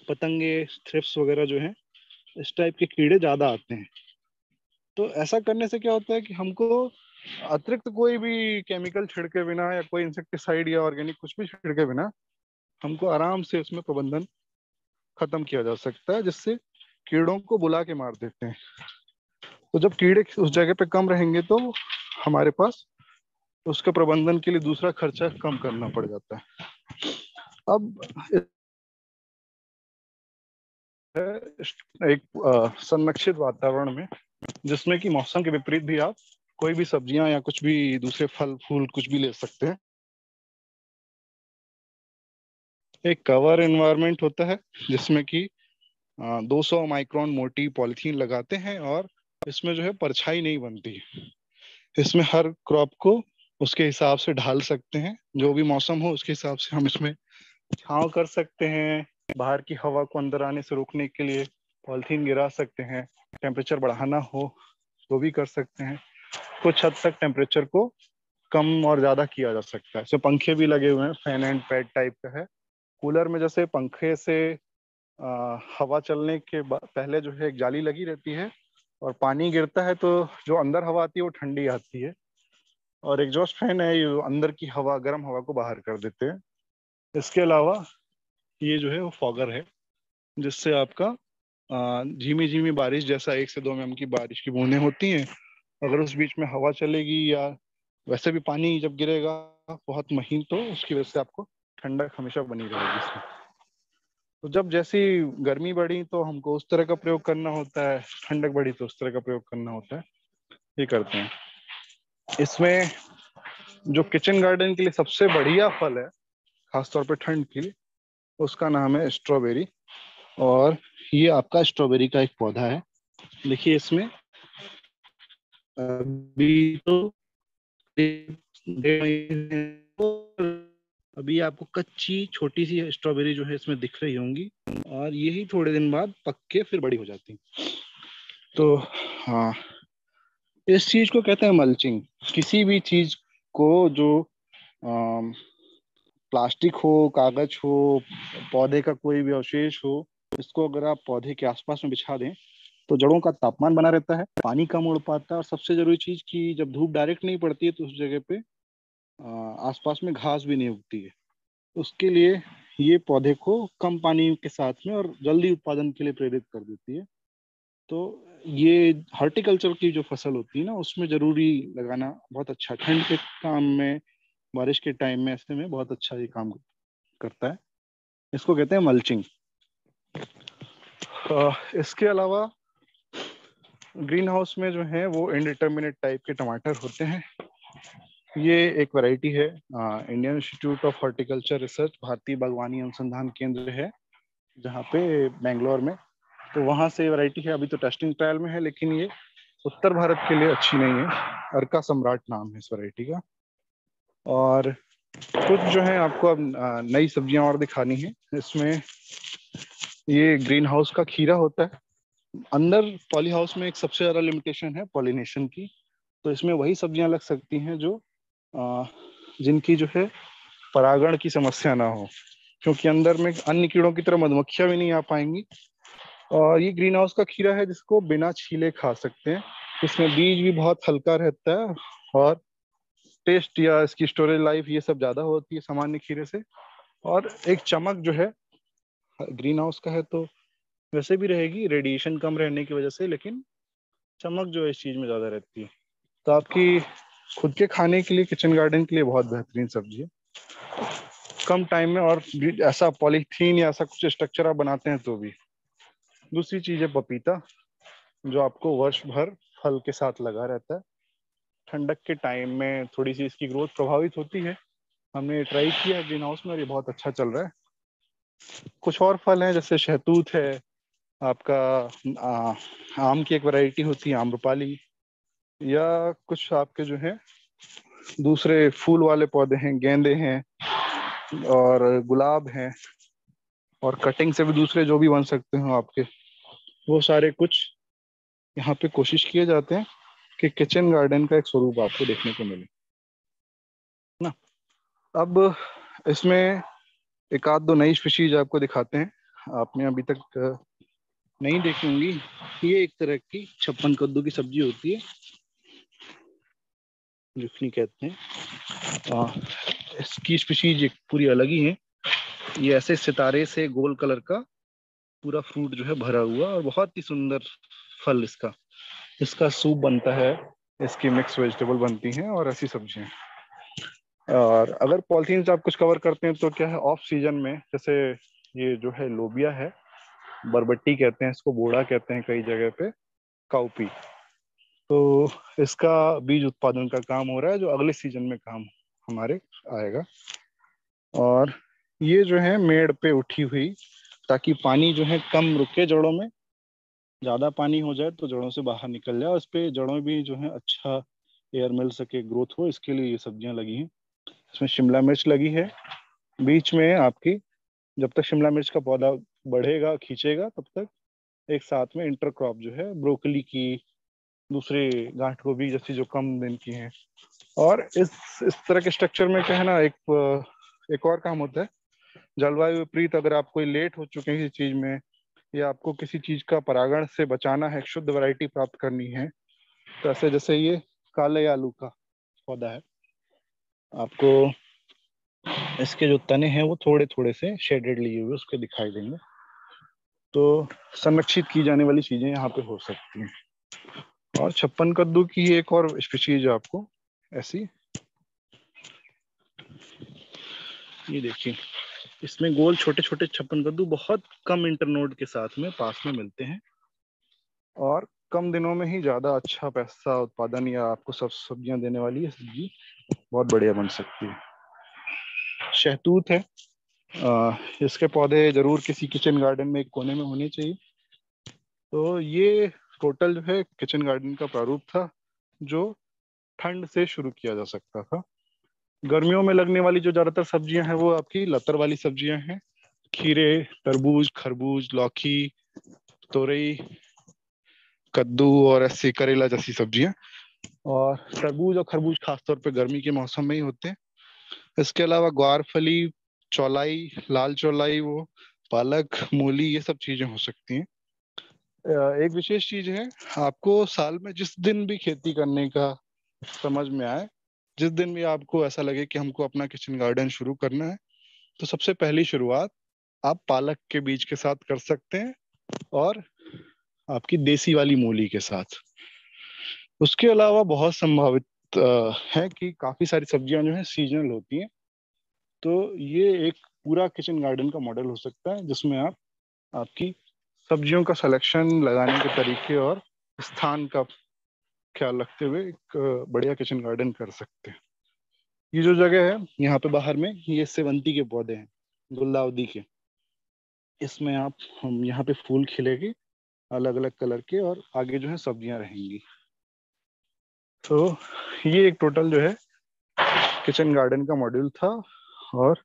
पतंगे, थ्रिप्स वगैरह जो है, इस टाइप के कीड़े ज्यादा आते हैं। तो ऐसा करने से क्या होता है कि हमको अतिरिक्त कोई भी केमिकल छिड़के बिना या कोई इंसेक्टिसाइड या ऑर्गेनिक कुछ भी छिड़के बिना हमको आराम से उसमें प्रबंधन खत्म किया जा सकता है, जिससे कीड़ों को बुला के मार देते हैं। तो जब कीड़े उस जगह पे कम रहेंगे तो हमारे पास उसके प्रबंधन के लिए दूसरा खर्चा कम करना पड़ जाता है। अब एक संरक्षित वातावरण में, जिसमें कि मौसम के विपरीत भी आप कोई भी सब्जियां या कुछ भी दूसरे फल फूल कुछ भी ले सकते हैं। एक कवर एनवायरनमेंट होता है जिसमें कि 200 माइक्रोन मोटी पॉलिथीन लगाते हैं, और इसमें जो है परछाई नहीं बनती। इसमें हर क्रॉप को उसके हिसाब से ढाल सकते हैं, जो भी मौसम हो उसके हिसाब से हम इसमें छांव कर सकते हैं। बाहर की हवा को अंदर आने से रोकने के लिए पॉलिथीन गिरा सकते हैं। टेम्परेचर बढ़ाना हो तो भी कर सकते हैं। कुछ हद तक टेम्परेचर को कम और ज्यादा किया जा सकता है। इसमें पंखे भी लगे हुए हैं, फैन एंड पैड टाइप का है। कूलर में जैसे पंखे से हवा चलने के पहले जो है एक जाली लगी रहती है, और पानी गिरता है तो जो अंदर हवा आती है वो ठंडी आती है। और एग्जॉस्ट फैन है, ये अंदर की हवा, गर्म हवा को बाहर कर देते हैं। इसके अलावा ये जो है वो फॉगर है, जिससे आपका झीमी झीमी बारिश जैसा 1 से 2 mm की बारिश की बूंदें होती हैं, अगर उस बीच में हवा चलेगी या वैसे भी पानी जब गिरेगा बहुत महीन, तो उसकी वजह से आपको ठंडक हमेशा बनी रहेगी इसमें। तो जब जैसी गर्मी बढ़ी तो हमको उस तरह का प्रयोग करना होता है, ठंडक बढ़ी तो उस तरह का प्रयोग करना होता है, ये करते हैं। इसमें जो किचन गार्डन के लिए सबसे बढ़िया फल है, खासतौर पे ठंड के लिए, उसका नाम है स्ट्रॉबेरी। और ये आपका स्ट्रॉबेरी का एक पौधा है। देखिए इसमें अभी तो अभी आपको कच्ची छोटी सी स्ट्रॉबेरी जो है इसमें दिख रही होंगी, और यही थोड़े दिन बाद पक के फिर बड़ी हो जाती है। तो हाँ, इस चीज को कहते हैं मल्चिंग। किसी भी चीज को जो प्लास्टिक हो, कागज हो, पौधे का कोई भी अवशेष हो, इसको अगर आप पौधे के आसपास में बिछा दें तो जड़ों का तापमान बना रहता है, पानी कम उड़ पाता है, और सबसे जरूरी चीज कि जब धूप डायरेक्ट नहीं पड़ती है तो उस जगह पे आसपास में घास भी नहीं उगती है। उसके लिए ये पौधे को कम पानी के साथ में और जल्दी उत्पादन के लिए प्रेरित कर देती है। तो ये हॉर्टिकल्चर की जो फसल होती है ना, उसमें जरूरी लगाना बहुत अच्छा, ठंड के काम में, बारिश के टाइम में ऐसे में बहुत अच्छा ये काम करता है। इसको कहते हैं मल्चिंग। इसके अलावा ग्रीन हाउस में जो है वो इनडिटर्मिनेट टाइप के टमाटर होते हैं। ये एक वैरायटी है, Indian institute of horticulture research, भारतीय बागवानी अनुसंधान केंद्र है जहाँ पे बेंगलोर में, तो वहाँ से वैरायटी है। अभी तो टेस्टिंग ट्रायल में है, लेकिन ये उत्तर भारत के लिए अच्छी नहीं है। अर्का सम्राट नाम है इस वैरायटी का। और कुछ जो है आपको अब नई सब्जियां और दिखानी है। इसमें ये ग्रीन हाउस का खीरा होता है। अंदर पॉली हाउस में एक सबसे ज्यादा लिमिटेशन है पॉलिनेशन की, तो इसमें वही सब्जियां लग सकती हैं जो जिनकी जो है परागण की समस्या ना हो, क्योंकि अंदर में अन्य कीड़ों की तरह मधुमक्खियां भी नहीं आ पाएंगी। और ये ग्रीन हाउस का खीरा है जिसको बिना छीले खा सकते हैं। इसमें बीज भी बहुत हल्का रहता है, और टेस्ट या इसकी स्टोरेज लाइफ ये सब ज्यादा होती है सामान्य खीरे से। और एक चमक जो है ग्रीन हाउस का है तो वैसे भी रहेगी, रेडिएशन कम रहने की वजह से, लेकिन चमक जो है इस चीज में ज्यादा रहती है। तो आपकी खुद के खाने के लिए, किचन गार्डन के लिए बहुत बेहतरीन सब्जी है, कम टाइम में। और ऐसा पॉलीथीन या ऐसा कुछ स्ट्रक्चर आप बनाते हैं तो भी। दूसरी चीज है पपीता, जो आपको वर्ष भर फल के साथ लगा रहता है। ठंडक के टाइम में थोड़ी सी इसकी ग्रोथ प्रभावित होती है। हमने ट्राई किया ग्रीन हाउस में और ये बहुत अच्छा चल रहा है। कुछ और फल हैं जैसे शहतूत है आपका, आम की एक वैरायटी होती है आम्रपाली, या कुछ आपके जो है दूसरे फूल वाले पौधे हैं, गेंदे हैं और गुलाब हैं, और कटिंग से भी दूसरे जो भी बन सकते हो आपके, वो सारे कुछ यहाँ पे कोशिश किए जाते हैं कि किचन गार्डन का एक स्वरूप आपको देखने को मिले ना। अब इसमें एक आध दो नई स्पीशीज आपको दिखाते हैं, आपने अभी तक नहीं देखी होंगी। ये एक तरह की छप्पन कद्दू की सब्जी होती है, जुखनी कहते हैं। इसकी स्पीशीज एक पूरी अलग ही है। ये ऐसे सितारे से गोल कलर का पूरा फ्रूट जो है भरा हुआ, और बहुत ही सुंदर फल इसका। इसका सूप बनता है, इसकी मिक्स वेजिटेबल बनती हैं, और ऐसी सब्जियां। और अगर पॉलिथीन से आप कुछ कवर करते हैं तो क्या है, ऑफ सीजन में, जैसे ये जो है लोबिया है, बरबट्टी कहते हैं इसको, बोड़ा कहते हैं कई जगह पे, काउपी, तो इसका बीज उत्पादन का काम हो रहा है जो अगले सीजन में काम हमारे आएगा। और ये जो है मेड़ पे उठी हुई, ताकि पानी जो है कम रुके जड़ों में, ज्यादा पानी हो जाए तो जड़ों से बाहर निकल जाए, और इस पे जड़ों भी जो है अच्छा एयर मिल सके, ग्रोथ हो, इसके लिए ये सब्जियां लगी हैं। इसमें शिमला मिर्च लगी है बीच में आपकी। जब तक शिमला मिर्च का पौधा बढ़ेगा, खींचेगा, तब तक एक साथ में इंटरक्रॉप जो है ब्रोकली की, दूसरे गांठ गोभी जैसी जो कम दिन की हैं। और इस तरह के स्ट्रक्चर में क्या है ना, एक और काम होता है, जलवायु विपरीत अगर आप कोई लेट हो चुके हैं किसी चीज में, या आपको किसी चीज का परागण से बचाना है, शुद्ध वैरायटी प्राप्त करनी है, तो ऐसे जैसे ये काले आलू का पौधा है, आपको इसके जो तने हैं वो थोड़े थोड़े से शेडेड लिए हुए उसके दिखाई देंगे। तो संरक्षित की जाने वाली चीजें यहाँ पे हो सकती हैं। और छप्पन कद्दू की एक और स्पीशीज आपको ऐसी, ये देखिए, इसमें गोल छोटे छोटे छप्पन कद्दू बहुत कम इंटरनोड के साथ में पास में मिलते हैं और कम दिनों में ही ज्यादा अच्छा पैसा उत्पादन या आपको सब सब्जियां देने वाली है सब्जी बहुत बढ़िया बन सकती है। शहतूत है, इसके पौधे जरूर किसी किचन गार्डन में एक कोने में होने चाहिए। तो ये टोटल जो है किचन गार्डन का प्रारूप था जो ठंड से शुरू किया जा सकता था। गर्मियों में लगने वाली जो ज्यादातर सब्जियां हैं वो आपकी लतर वाली सब्जियां हैं, खीरे, तरबूज, खरबूज, लौकी, तोरई, कद्दू और ऐसी करेला जैसी सब्जियां। और तरबूज और खरबूज खासतौर पे गर्मी के मौसम में ही होते हैं। इसके अलावा ग्वारफली, चौलाई, लाल चौलाई, वो पालक, मूली, ये सब चीजें हो सकती हैं। एक विशेष चीज है, आपको साल में जिस दिन भी खेती करने का समझ में आए, जिस दिन भी आपको ऐसा लगे कि हमको अपना किचन गार्डन शुरू करना है, तो सबसे पहली शुरुआत आप पालक के बीज के साथ कर सकते हैं और आपकी देसी वाली मूली के साथ। उसके अलावा बहुत संभावित है कि काफी सारी सब्जियां जो है सीजनल होती हैं। तो ये एक पूरा किचन गार्डन का मॉडल हो सकता है जिसमें आप आपकी सब्जियों का सिलेक्शन, लगाने के तरीके और स्थान का ख्याल रखते हुए एक बढ़िया किचन गार्डन कर सकते हैं। ये जो जगह है यहाँ पे बाहर में, ये सेवंती के पौधे हैं, गुलदाउदी के। इसमें आप हम यहाँ पे फूल खिलेगी अलग अलग कलर के और आगे जो है सब्जियां रहेंगी। तो ये एक टोटल जो है किचन गार्डन का मॉड्यूल था और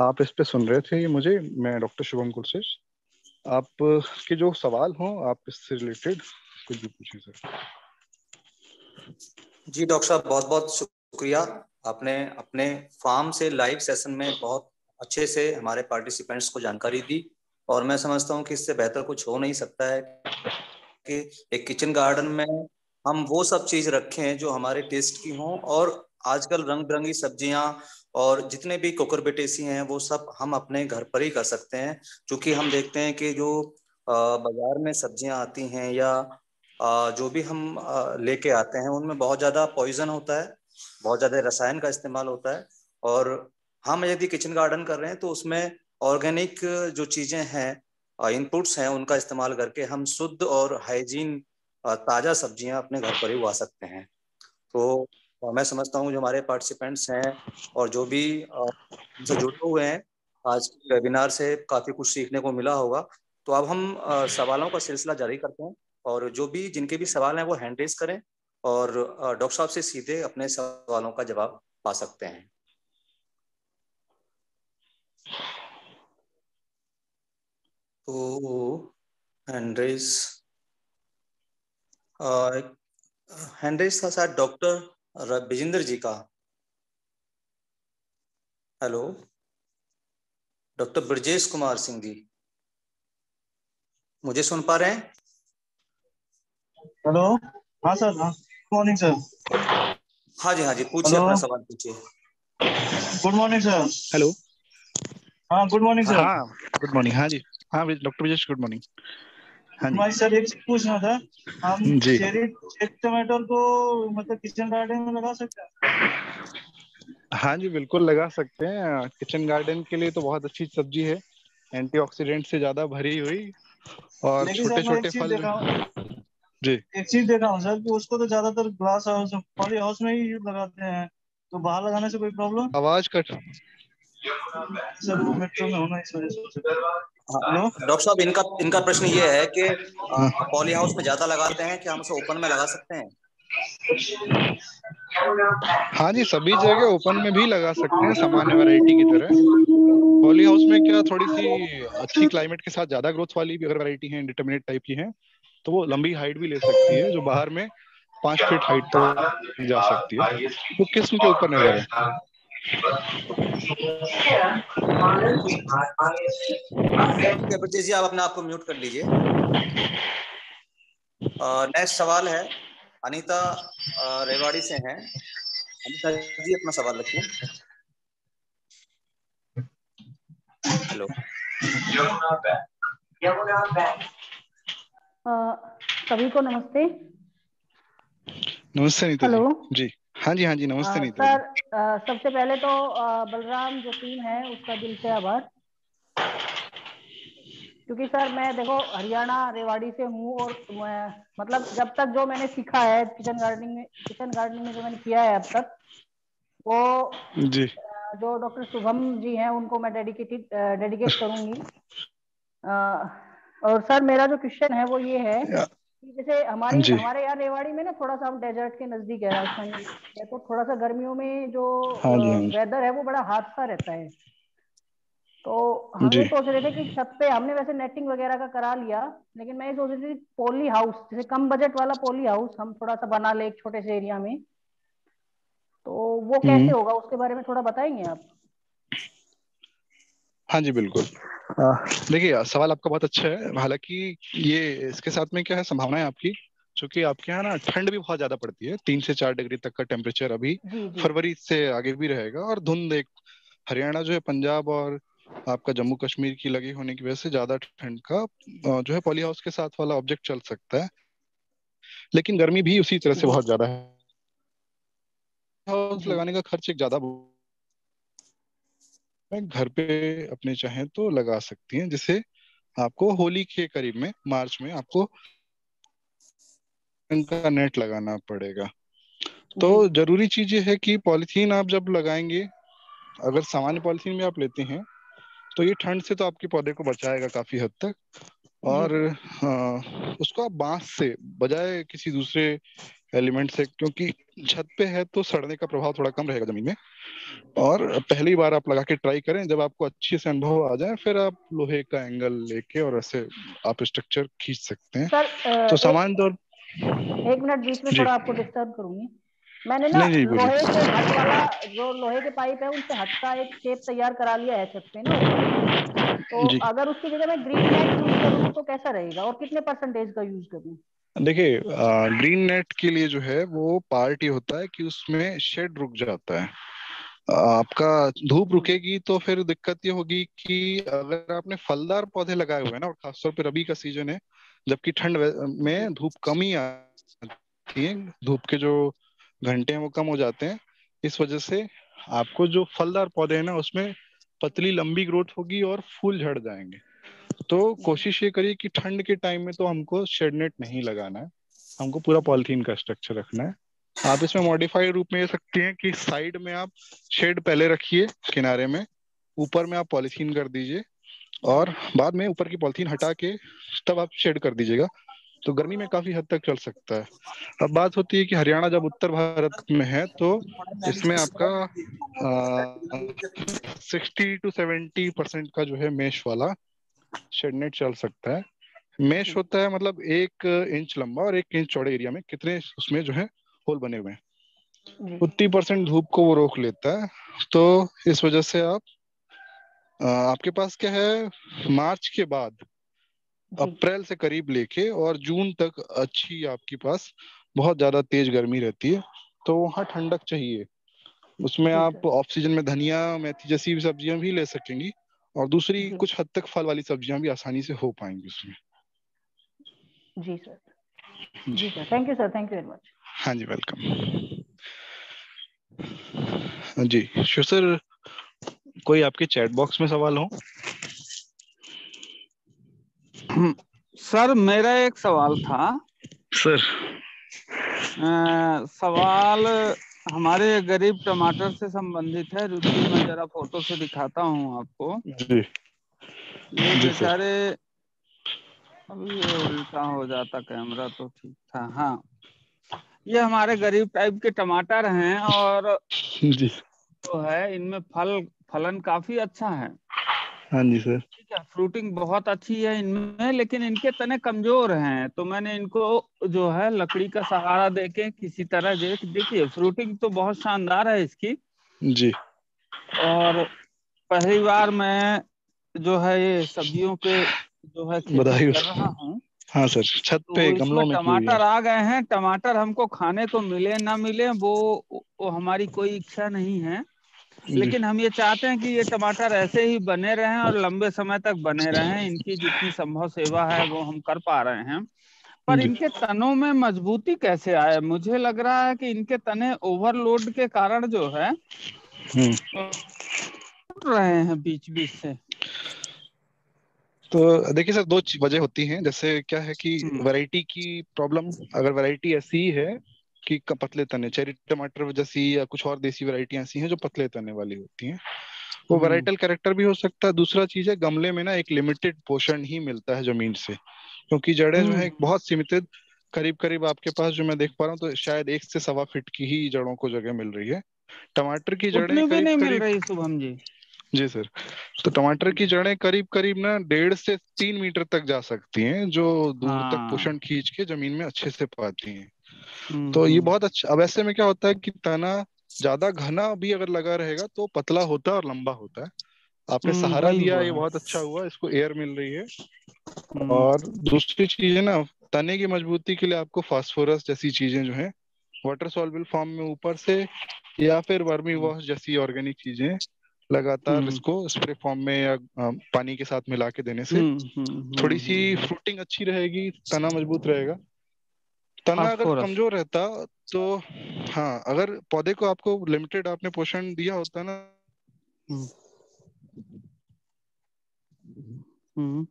आप इस पे सुन रहे थे ये मुझे, मैं डॉक्टर शुभम कुलशेष। आप के जो सवाल हो आप इससे रिलेटेड कुछ भी पूछें सर। जी डॉक्टर साहब, बहुत बहुत शुक्रिया। आपने अपने फार्म से लाइव सेशन में बहुत अच्छे से हमारे पार्टिसिपेंट्स को जानकारी दी और मैं समझता हूँ कि इससे बेहतर कुछ हो नहीं सकता है कि एक किचन गार्डन में हम वो सब चीज रखें जो हमारे टेस्ट की हों। और आजकल रंग बिरंगी सब्जियां और जितने भी कोकुरबिटेसी हैं वो सब हम अपने घर पर ही कर सकते हैं, क्योंकि हम देखते हैं कि जो बाजार में सब्जियां आती हैं या जो भी हम लेके आते हैं उनमें बहुत ज्यादा पॉइजन होता है, बहुत ज्यादा रसायन का इस्तेमाल होता है। और हम यदि किचन गार्डन कर रहे हैं तो उसमें ऑर्गेनिक जो चीजें हैं, इनपुट्स हैं, उनका इस्तेमाल करके हम शुद्ध और हाइजीन ताजा सब्जियां अपने घर पर ही उगा सकते हैं। तो मैं समझता हूँ जो हमारे पार्टिसिपेंट्स हैं और जो भी हमसे जुड़े हुए हैं, आज के वेबिनार से काफी कुछ सीखने को मिला होगा। तो अब हम सवालों का सिलसिला जारी करते हैं और जो भी जिनके भी सवाल हैं वो हैंड रेज करें और डॉक्टर साहब से सीधे अपने सवालों का जवाब पा सकते हैं। तो हैंड रेज था शायद डॉक्टर विजेंद्र जी का। हेलो डॉक्टर ब्रजेश कुमार सिंह जी, मुझे सुन पा रहे हैं? हेलो, हाँ सर, हाँ, गुड मॉर्निंग सर। हाँ जी, पूछिए, हेलो, अपना सवाल पूछिए। Good morning sir. हेलो, हाँ, गुड मॉर्निंग सर। हाँ गुड मॉर्निंग। हाँ जी, हाँ डॉक्टर विजेश, गुड मॉर्निंग। हाँ जी भाई सर, एक चीज पूछना था। हम जी। चेरी टमाटर को मतलब किचन गार्डन में लगा सकते हैं? हाँ जी बिल्कुल लगा सकते हैं, किचन गार्डन के लिए तो बहुत अच्छी सब्जी है, एंटीऑक्सीडेंट से ज्यादा भरी हुई और लेकिन छोटे सर मैं छोटे फल जी। एक चीज देखा हूँ सर कि उसको तो ज्यादातर ग्लास हाउस, पॉली हाउस में ही लगाते हैं, तो बाहर लगाने से कोई प्रॉब्लम? आवाज कट। सर वो मेट्रो में होना इस वजह से। हाँ हेलो, डॉक्टर साहब, इनका इनका प्रश्न ये है कि हाँ पॉली हाउस में ज्यादा लगाते हैं, क्या हम उसे ओपन में लगा सकते हैं? हाँ जी, सभी जगह ओपन में भी लगा सकते हैं सामान्य वैरायटी की तरह। पॉली हाउस में क्या थोड़ी सी अच्छी क्लाइमेट के साथ ज्यादा ग्रोथ वाली भी अगर वैरायटी है, इंडिटरमिनेट टाइप की है, तो वो लंबी हाइट भी ले सकती है, जो बाहर में 5 फीट हाइट तक जा सकती है। वो किस्म के ऊपर निर्भर है। ठीक है ब्रजेश जी, आप अपने आप को म्यूट कर लीजिए। नेक्स्ट सवाल है, अनीता रेवाड़ी से हैं। अनिता जी अपना सवाल रखिए। हेलो। सभी को नमस्ते। नमस्ते नीता हेलो। जी। जी हाँ जी, हाँ जी, नमस्ते नीता जी। सर, सबसे पहले तो बलराम जो टीम है उसका दिल से आभार, क्योंकि सर मैं देखो हरियाणा रेवाड़ी से हूँ और मतलब जब तक जो मैंने सीखा है किचन गार्डनिंग में जो मैंने किया है अब तक, वो जी जो डॉक्टर शुभम जी हैं उनको मैं डेडिकेट करूंगी। और सर मेरा जो क्वेश्चन है वो ये है कि जैसे जी हमारे यहाँ रेवाड़ी में ना थोड़ा सा हम डेजर्ट के नजदीक है, राजस्थानी है, तो थोड़ा सा गर्मियों में जो हाँ जी, हाँ जी, वेदर है वो बड़ा हादसा रहता है। तो हम ये जी सोच रहे थे कि छत पे हमने वैसे नेटिंग वगैरह का करा लिया, लेकिन मैं ये सोच रही थी पॉली हाउस, जैसे कम बजट वाला पॉली हाउस हम थोड़ा सा बना ले एक छोटे से एरिया में, तो वो कैसे हम्म। होगा उसके बारे में थोड़ा बताएंगे आप? हाँ जी बिल्कुल। देखिए, सवाल आपका बहुत अच्छा है। हालांकि ये इसके साथ में क्या है, संभावना है आपकी, क्योंकि आपके यहाँ ना ठंड भी बहुत ज्यादा पड़ती है, 3 से 4 डिग्री तक का टेम्परेचर अभी जी जी। फरवरी से आगे भी रहेगा। और धुंध एक हरियाणा जो है, पंजाब और आपका जम्मू कश्मीर की लगी होने की वजह से ज्यादा ठंड का जो है पॉली हाउस के साथ वाला ऑब्जेक्ट चल सकता है। लेकिन गर्मी भी उसी तरह से जी बहुत ज्यादा है। हाउस जी। लगाने का खर्च एक ज्यादा घर पे अपने चाहें तो लगा सकती हैं, जिसे आपको होली के करीब में मार्च में आपको इनका नेट लगाना पड़ेगा। तो जी जरूरी चीज ये है कि पॉलिथीन आप जब लगाएंगे, अगर सामान्य पॉलिथीन में आप लेते हैं तो ये ठंड से तो आपके पौधे को बचाएगा काफी हद तक। जी और सर। उसको आप बांस से बजाय किसी दूसरे एलिमेंट से, क्योंकि छत पे है तो सड़ने का प्रभाव थोड़ा कम रहेगा जमीन में। और पहली बार आप लगा के ट्राई करें, जब आपको अच्छे से अनुभव आ जाए फिर आप लोहे का एंगल लेके और ऐसे आप स्ट्रक्चर खींच सकते हैं। सर तो एक सामान्य तौर। एक मिनट बीच में जी थोड़ा आपको डिस्टर्ब करूंगी। मैंने ना नहीं नहीं, बोलिए। लोहे के हट वाला, जो लोहे के पाइप है उनसे हट का एक शेप तैयार करा लिया है छत पे ना ऊपर। तो जी अगर उसकी जगह मैं ग्रीन नेट यूज करूँ तो कैसा रहेगा, और कितने परसेंटेज का यूज करूँ? देखिए, ग्रीन नेट के लिए जो है वो पार्ट ये होता है कि उसमें शेड रुक जाता है। आपका धूप जी रुकेगी तो फिर दिक्कत ये होगी कि अगर आपने फलदार पौधे लगाए हुए हैं ना, और खासतौर पे रबी का सीजन है, जबकि ठंड जी में धूप कम ही आती है, धूप के जो घंटे हैं वो कम हो जाते हैं। इस वजह से आपको जो फलदार पौधे हैं ना, उसमें पतली लंबी ग्रोथ होगी और फूल झड़ जाएंगे। तो जी कोशिश ये करिए कि ठंड के टाइम में तो हमको शेड नेट नहीं लगाना है, हमको पूरा पॉलिथीन का स्ट्रक्चर रखना है। आप इसमें मॉडिफाइड रूप में ये सकते हैं कि साइड में आप शेड पहले रखिए, किनारे में ऊपर में आप पॉलिथीन कर दीजिए, और बाद में ऊपर की पॉलिथीन हटा के तब आप शेड कर दीजिएगा। तो गर्मी में काफी हद तक चल सकता है। अब बात होती है कि हरियाणा जब उत्तर भारत में है तो इसमें आपका 60 to 70% का जो है मेश वाला शेड नेट चल सकता है। मेश जी होता है मतलब 1 इंच लंबा और 1 इंच चौड़े एरिया में कितने उसमें जो है होल बने हुए हैं, जी 80% धूप को वो रोक लेता है। तो इस वजह से आपके पास क्या है, मार्च के बाद जी अप्रैल से करीब लेके और जून तक अच्छी आपके पास बहुत ज्यादा तेज गर्मी रहती है। तो वहाँ ठंडक चाहिए। उसमें जी आप सर। ऑफ सीजन में धनिया मेथी जैसी भी सब्जियां भी ले सकेंगी, और दूसरी जी कुछ हद तक फल वाली सब्जियां भी आसानी से हो पाएंगी उसमें। जी सर। जी जी sir, thank you sir, thank you very much. हाँ जी, वेलकम। जी शिव सर, कोई आपके चैट बॉक्स में सवाल हो? सर मेरा एक सवाल था। सर। सवाल हमारे गरीब टमाटर से संबंधित है। रुकिए मैं जरा फोटो से दिखाता हूँ आपको। जी ये जी सर। बेचारे, अभी ये उल्टा हो जाता कैमरा तो ठीक था। हाँ, ये हमारे गरीब टाइप के टमाटर हैं, और जी जो है इनमें फलन काफी अच्छा है। हाँ जी सर। ठीक है, फ्रूटिंग बहुत अच्छी है इनमें, लेकिन इनके तने कमजोर हैं, तो मैंने इनको जो है लकड़ी का सहारा देके किसी तरह देखिए फ्रूटिंग तो बहुत शानदार है इसकी। जी और पहली बार मैं जो है ये सब्जियों के जो है खेती बधाई कर हो। रहा हूँ। हाँ सर, छत तो पे इसमें गमलों में की हुई है। टमाटर आ गए हैं। टमाटर हमको खाने को मिले ना मिले वो हमारी कोई इच्छा नहीं है, जी लेकिन हम ये चाहते हैं कि ये टमाटर ऐसे ही बने रहें और लंबे समय तक बने रहें। इनकी जितनी संभव सेवा है वो हम कर पा रहे हैं, पर जी। इनके तनों में मजबूती कैसे आए? मुझे लग रहा है कि इनके तने ओवरलोड के कारण जो है हम्म। टूट रहे हैं बीच बीच से। तो देखिए सर, दो वजह होती हैं। जैसे क्या है कि हम्म वैरायटी की प्रॉब्लम, अगर वैरायटी ऐसी ही है कि पतले तने, चेरी टमाटर जैसी या कुछ और देसी वैरायटी ऐसी हैं जो पतले तने वाली होती हैं, वो हम्म वैराइटल कैरेक्टर भी हो सकता है। दूसरा चीज है, गमले में ना एक लिमिटेड पोषण ही मिलता है जमीन से, क्योंकि जड़ें जो है एक हम्म बहुत सीमित, करीब करीब आपके पास जो मैं देख पा रहा हूँ तो शायद 1 से 1.25 फीट की ही जड़ों को जगह मिल रही है। टमाटर की जड़ें उतनी भी करीब नहीं मिल करीब, रही शुभम जी। जी सर, तो टमाटर की जड़ें करीब करीब ना 1.5 से 3 मीटर तक जा सकती हैं, जो दूर तक हाँ। पोषण खींच के जमीन में अच्छे से पाती हैं। तो ये हम्म बहुत अच्छा। अब ऐसे में क्या होता है कि तना ज्यादा घना भी अगर लगा रहेगा तो पतला होता है और लंबा होता है। आपने सहारा वही दिया, हुआ ये है। बहुत अच्छा हुआ, इसको एयर मिल रही है। हम्म और दूसरी चीज है ना, तने की मजबूती के लिए आपको फास्फोरस जैसी चीजें जो है वाटर सॉल्युबल फॉर्म में ऊपर से, या फिर वर्मी वॉश जैसी ऑर्गेनिक चीजें लगातार हम्म इसको स्प्रे फॉर्म में या पानी के साथ मिला के देने से थोड़ी सी फ्रूटिंग अच्छी रहेगी, तना मजबूत रहेगा। तना अगर फास्फोरस। कमजोर रहता तो, हाँ, अगर पौधे को आपको लिमिटेड आपने पोषण दिया होता ना। हम्म हम्म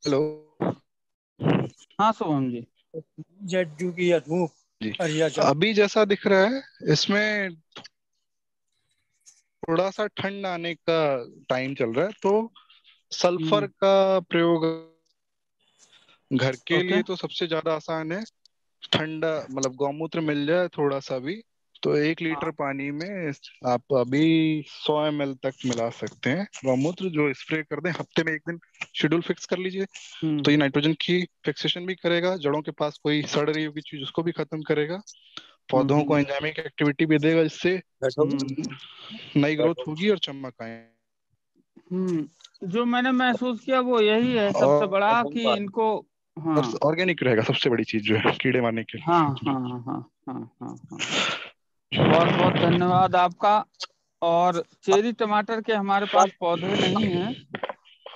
हेलो। हाँ शुभम जी। जड्डू की या धूप जी। अरिया चल। अभी जैसा दिख रहा है इसमें थोड़ा सा ठंड आने का टाइम चल रहा है, तो सल्फर हम्म का प्रयोग घर के ओके। लिए तो सबसे ज्यादा आसान है। ठंडा मतलब गौमूत्र मिल जाए थोड़ा सा भी, तो 1 लीटर हाँ। पानी में आप अभी 100 ml तक मिला सकते हैं गौमूत्र, जो स्प्रे कर दें हफ्ते में एक दिन। शेड्यूल फिक्स कर लीजिए, तो ये हम्म नाइट्रोजन की फिक्सेशन भी करेगा, जड़ों के पास कोई सड़ रही होगी चीज उसको भी खत्म करेगा, पौधों को हम्म एंजाइमिक एक्टिविटी भी देगा, जिससे बैठो हम्म नई ग्रोथ बैठो। होगी और चमक आए। जो मैंने महसूस किया वो यही है सबसे और बड़ा कि इनको। हाँ ऑर्गेनिक रहेगा सबसे बड़ी चीज जो है कीड़े मारने के हाँ लिए। हाँ हाँ हाँ हाँ हाँ। बहुत बहुत धन्यवाद आपका। और चेरी टमाटर के हमारे पास पौधे नहीं हैं।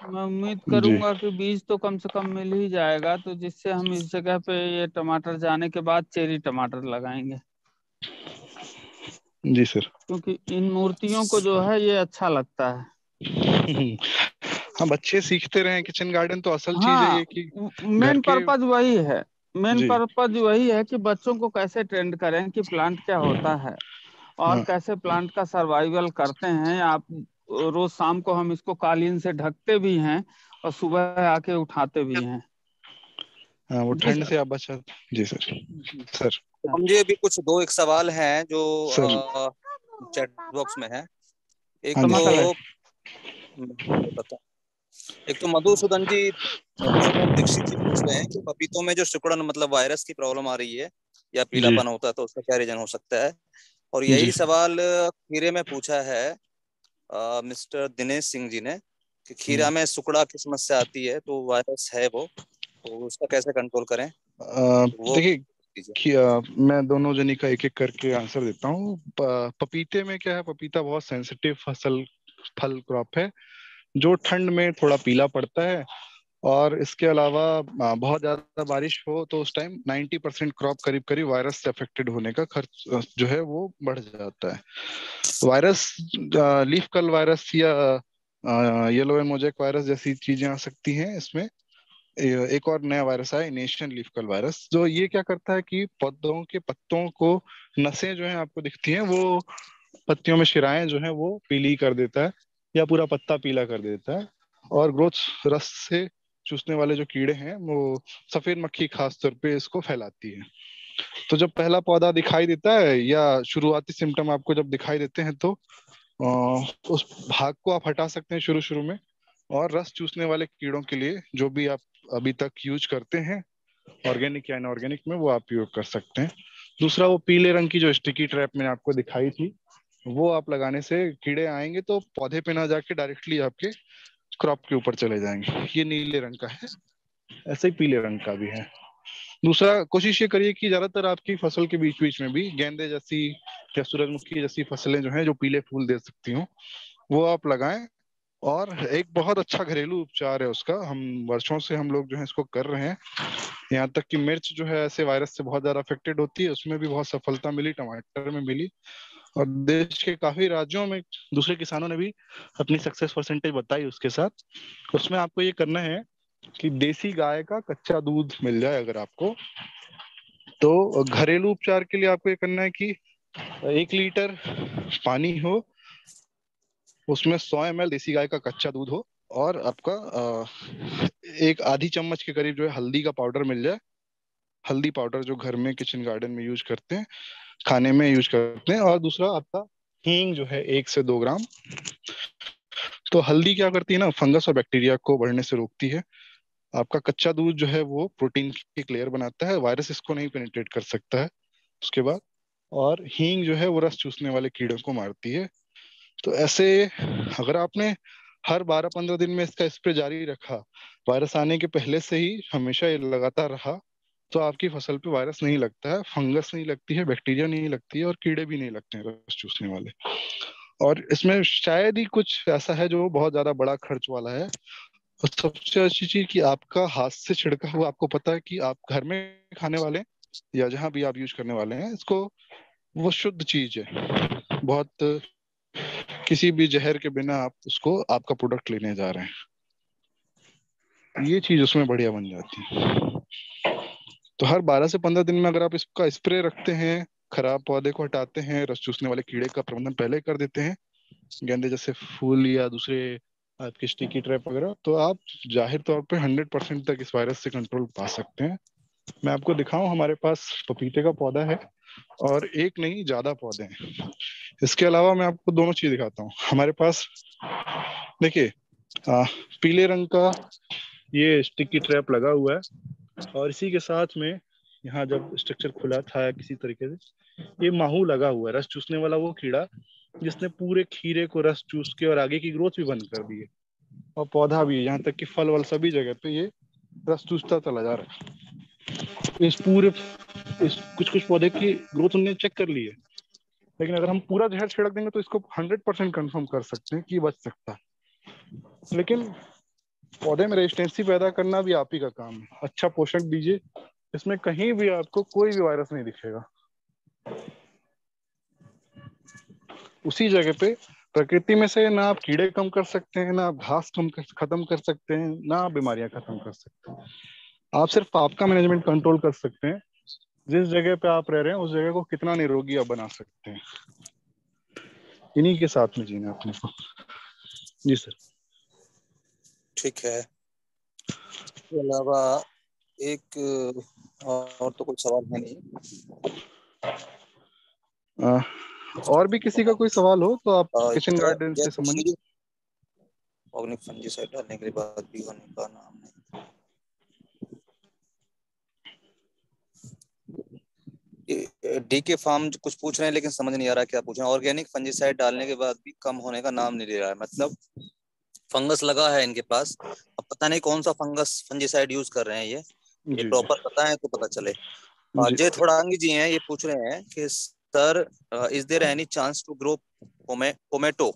मैं उम्मीद जी करूंगा कि बीज तो कम से कम मिल ही जाएगा, तो जिससे हम इस जगह पे ये टमाटर जाने के बाद चेरी टमाटर लगाएंगे, जी सर। क्योंकि इन मूर्तियों को जो है ये अच्छा लगता है। हाँ, बच्चे सीखते रहे किचन गार्डन, तो असल चीज है हाँ, ये कि घर मेन के, पर्पज वही है। मेन जी पर्पज वही है कि बच्चों को कैसे ट्रेंड करें कि प्लांट क्या होता है और हाँ कैसे प्लांट का सर्वाइवल करते हैं। आप रोज शाम को हम इसको कालीन से ढकते भी हैं और सुबह आके उठाते भी हैं। हाँ, वो जी ठंड सर। से आप बचा। जी सर। सर। तो हम जी अभी कुछ दो एक सवाल हैं जो सर। चैट बॉक्स में है। एक हाँ जी कमा सर। कलर। तो मैं बताता हूँ। एक तो मधुसूदन दीक्षित जी पूछ रहे हैं कि पपीतों में जो सिकुड़न मतलब वायरस की प्रॉब्लम आ रही है या जी पीलापन होता है तो उसका क्या रीजन हो सकता है। और यही जी सवाल खीरे में पूछा है मिस्टर दिनेश सिंह जी ने कि खीरा हम्म। में सुकड़ा की समस्या आती है तो वायरस है वो, तो उसका कैसे कंट्रोल करें, वो देखिए दीजिए। मैं दोनों जनी का एक एक करके आंसर देता हूँ। पपीते में क्या है, पपीता बहुत सेंसिटिव फल क्रॉप है, जो ठंड में थोड़ा पीला पड़ता है। और इसके अलावा बहुत ज्यादा बारिश हो तो उस टाइम 90% क्रॉप करीब करीब वायरस से अफेक्टेड होने का खर्च जो है वो बढ़ जाता है। वायरस, लीफ कल वायरस या येलो एंड मोजेक वायरस जैसी चीजें आ सकती हैं इसमें। एक और नया वायरस है नेशन लीफ कल वायरस, जो ये क्या करता है कि पौधों के पत्तों को, नसें जो हैं आपको दिखती हैं वो, पत्तियों में शिराएं जो हैं वो पीली कर देता है, या पूरा पत्ता पीला कर देता है। और ग्रोथ रस से चूसने वाले जो कीड़े हैं वो, सफेद मक्खी खास तौर पे इसको फैलाती है। तो जब पहला पौधा दिखाई देता है या शुरुआती सिम्टम आपको जब दिखाई देते हैं, तो उस भाग को आप हटा सकते हैं शुरू शुरू में। और रस चूसने वाले कीड़ों के लिए जो भी आप अभी तक यूज करते हैं ऑर्गेनिक या इनऑर्गेनिक में, वो आप यूज कर सकते हैं। दूसरा वो पीले रंग की जो स्टिकी ट्रैप मैंने आपको दिखाई थी, वो आप लगाने से कीड़े आएंगे तो पौधे पे ना जाके डायरेक्टली आपके क्रॉप के ऊपर चले जाएंगे। ये नीले रंग का है, ऐसे ही पीले रंग का भी है। दूसरा, कोशिश ये करिए कि ज्यादातर आपकी फसल के बीच बीच में भी गेंदे जैसी या सूरजमुखी जैसी फसलें जो हैं जो पीले फूल दे सकती हूँ, वो आप लगाएं। और एक बहुत अच्छा घरेलू उपचार है उसका, हम वर्षों से हम लोग जो है इसको कर रहे हैं। यहाँ तक कि मिर्च जो है ऐसे वायरस से बहुत ज्यादा अफेक्टेड होती है, उसमें भी बहुत सफलता मिली, टमाटर में मिली, और देश के काफी राज्यों में दूसरे किसानों ने भी अपनी सक्सेस परसेंटेज बताई उसके साथ। उसमें आपको ये करना है कि देसी गाय का कच्चा दूध मिल जाए अगर आपको, तो घरेलू उपचार के लिए आपको ये करना है कि 1 लीटर पानी हो, उसमें 100 ml देसी गाय का कच्चा दूध हो, और आपका एक आधी चम्मच के करीब जो है हल्दी का पाउडर मिल जाए। हल्दी पाउडर जो घर में किचन गार्डन में यूज करते हैं, खाने में यूज करते हैं। और दूसरा आपका हींग जो है 1 से 2 ग्राम। तो हल्दी क्या करती है ना, फंगस और बैक्टीरिया को बढ़ने से रोकती है। आपका कच्चा दूध जो है वो प्रोटीन की एक लेयर बनाता है, वायरस इसको नहीं पेनिट्रेट कर सकता है उसके बाद। और हींग जो है वो रस चूसने वाले कीड़ों को मारती है। तो ऐसे अगर आपने हर 12-15 दिन में इसका स्प्रे जारी रखा, वायरस आने के पहले से ही हमेशा ये लगातार रहा, तो आपकी फसल पे वायरस नहीं लगता है, फंगस नहीं लगती है, बैक्टीरिया नहीं लगती है, और कीड़े भी नहीं लगते हैं रस चूसने वाले। और इसमें शायद ही कुछ ऐसा है जो बहुत ज्यादा बड़ा खर्च वाला है। और सबसे अच्छी चीज कि आपका हाथ से छिड़का हुआ, आपको पता है कि आप घर में खाने वाले हैं या जहां भी आप यूज करने वाले हैं इसको, वो शुद्ध चीज है बहुत, किसी भी जहर के बिना आप उसको आपका प्रोडक्ट लेने जा रहे हैं। ये चीज उसमें बढ़िया बन जाती है। तो हर 12 से 15 दिन में अगर आप इसका स्प्रे रखते हैं, खराब पौधे को हटाते हैं, रस चूसने वाले कीड़े का प्रबंधन पहले कर देते हैं, गेंदे जैसे फूल या दूसरे आपके स्टिकी ट्रैप वगैरह, तो आप जाहिर तौर पे 100% तक इस वायरस से कंट्रोल पा सकते हैं। मैं आपको दिखाऊं, हमारे पास पपीते का पौधा है, और एक नहीं ज्यादा पौधे हैं। इसके अलावा मैं आपको दोनों चीज दिखाता हूँ हमारे पास। देखिए, पीले रंग का ये स्टिकी ट्रैप लगा हुआ है, और इसी के साथ में यहाँ जब स्ट्रक्चर खुला था या किसी तरीके से, ये माहू लगा हुआ है, रस चूसने वाला वो कीड़ा जिसने पूरे खीरे को रस चूस के और आगे की ग्रोथ भी बंद कर दी है, और पौधा भी, यहाँ तक कि फल वल सभी जगह पे ये रस चूसता चला जा रहा है। इस कुछ कुछ पौधे की ग्रोथ उन्होंने चेक कर ली है, लेकिन अगर हम पूरा जहर छिड़क देंगे तो इसको 100% कंफर्म कर सकते हैं कि बच सकता है। लेकिन पौधे में रेजिस्टेंसी पैदा करना भी आप ही का काम है। अच्छा पोषण दीजिए, इसमें कहीं भी आपको कोई भी वायरस नहीं दिखेगा। उसी जगह पे प्रकृति में से ना आप कीड़े कम कर सकते हैं, ना आप घास खत्म कर सकते हैं, ना आप बीमारियां खत्म कर सकते हैं। आप सिर्फ आपका मैनेजमेंट कंट्रोल कर सकते हैं। जिस जगह पे आप रह रहे हैं उस जगह को कितना निरोगी आप बना सकते हैं, इन्हीं के साथ में जीना अपने को। जी सर। ठीक है, इसके अलावा एक और तो कोई सवाल है नहीं। और भी किसी का कोई सवाल हो तो आप किचन गार्डन से संबंधित। ऑर्गेनिक फंजीसाइड डालने के बाद भी होने का नाम नहीं। डीके फार्म कुछ पूछ रहे हैं लेकिन समझ नहीं आ रहा क्या पूछ रहे हैं। ऑर्गेनिक फंजीसाइड डालने के बाद भी कम होने का नाम नहीं ले रहा है, मतलब फंगस लगा है इनके पास, अब पता नहीं कौन सा फंगस फंजीसाइड यूज कर रहे हैं ये प्रॉपर पता है तो पता चले। जय थोड़ांगी जी हैं, ये पूछ रहे हैं कि sir, is there any chance to grow tomato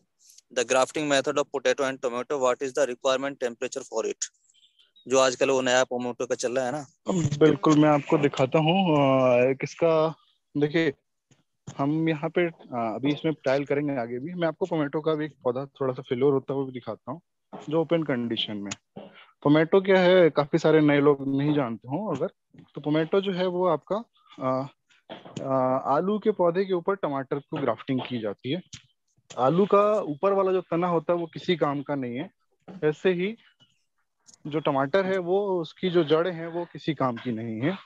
the grafting method of potato and tomato, what is the requirement temperature for it? जो आजकल वो नया टोमेटो का चल रहा है ना। बिल्कुल, मैं आपको दिखाता हूँ किसका। देखिए, हम यहाँ पे अभी इसमें ट्रायल करेंगे आगे भी। मैं आपको टोमेटो का भी एक पौधा थोड़ा सा फेल्योर होता हुआ भी दिखाता हूँ, जो ओपन कंडीशन में। टोमेटो क्या है, काफी सारे नए लोग नहीं जानते हो अगर, तो टोमेटो जो है वो आपका आलू के पौधे के ऊपर टमाटर को ग्राफ्टिंग की जाती है। आलू का ऊपर वाला जो तना होता है वो किसी काम का नहीं है, ऐसे ही जो टमाटर है वो, उसकी जो जड़ें हैं वो किसी काम की नहीं है।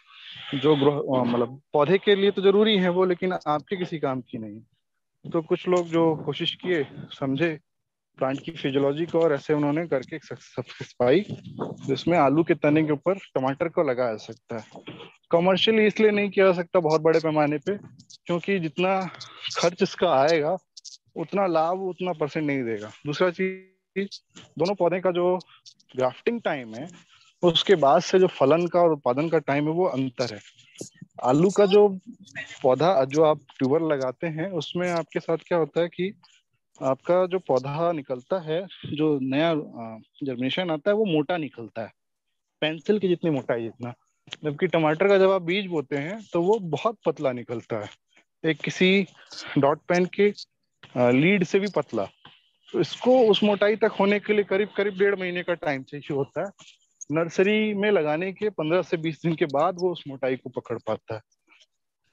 जो मतलब पौधे के लिए तो जरूरी है वो, लेकिन आपके किसी काम की नहीं। तो कुछ लोग जो कोशिश किए, समझे प्लांट की फिजियोलॉजी को, और ऐसे उन्होंने करके एक सक्सेस पाई जिसमें आलू के तने के ऊपर टमाटर को लगाया जा सकता है। कमर्शियली इसलिए नहीं किया जा सकता बहुत बड़े पैमाने पे, क्योंकि जितना खर्च इसका आएगा उतना लाभ उतना परसेंट नहीं देगा। दूसरा चीज, दोनों पौधे का जो ग्राफ्टिंग टाइम है उसके बाद से जो फलन का और उत्पादन का टाइम है वो अंतर है। आलू का जो पौधा जो आप ट्यूबर लगाते हैं उसमें आपके साथ क्या होता है कि आपका जो पौधा निकलता है, जो नया जर्मिनेशन आता है वो मोटा निकलता है, पेंसिल की जितनी मोटाई जितना। जबकि टमाटर का जब आप बीज बोते हैं तो वो बहुत पतला निकलता है, एक किसी डॉट पेन के लीड से भी पतला। तो इसको उस मोटाई तक होने के लिए करीब करीब 1.5 महीने का टाइम चाहिए होता है। नर्सरी में लगाने के 15 से 20 दिन के बाद वो उस मोटाई को पकड़ पाता है।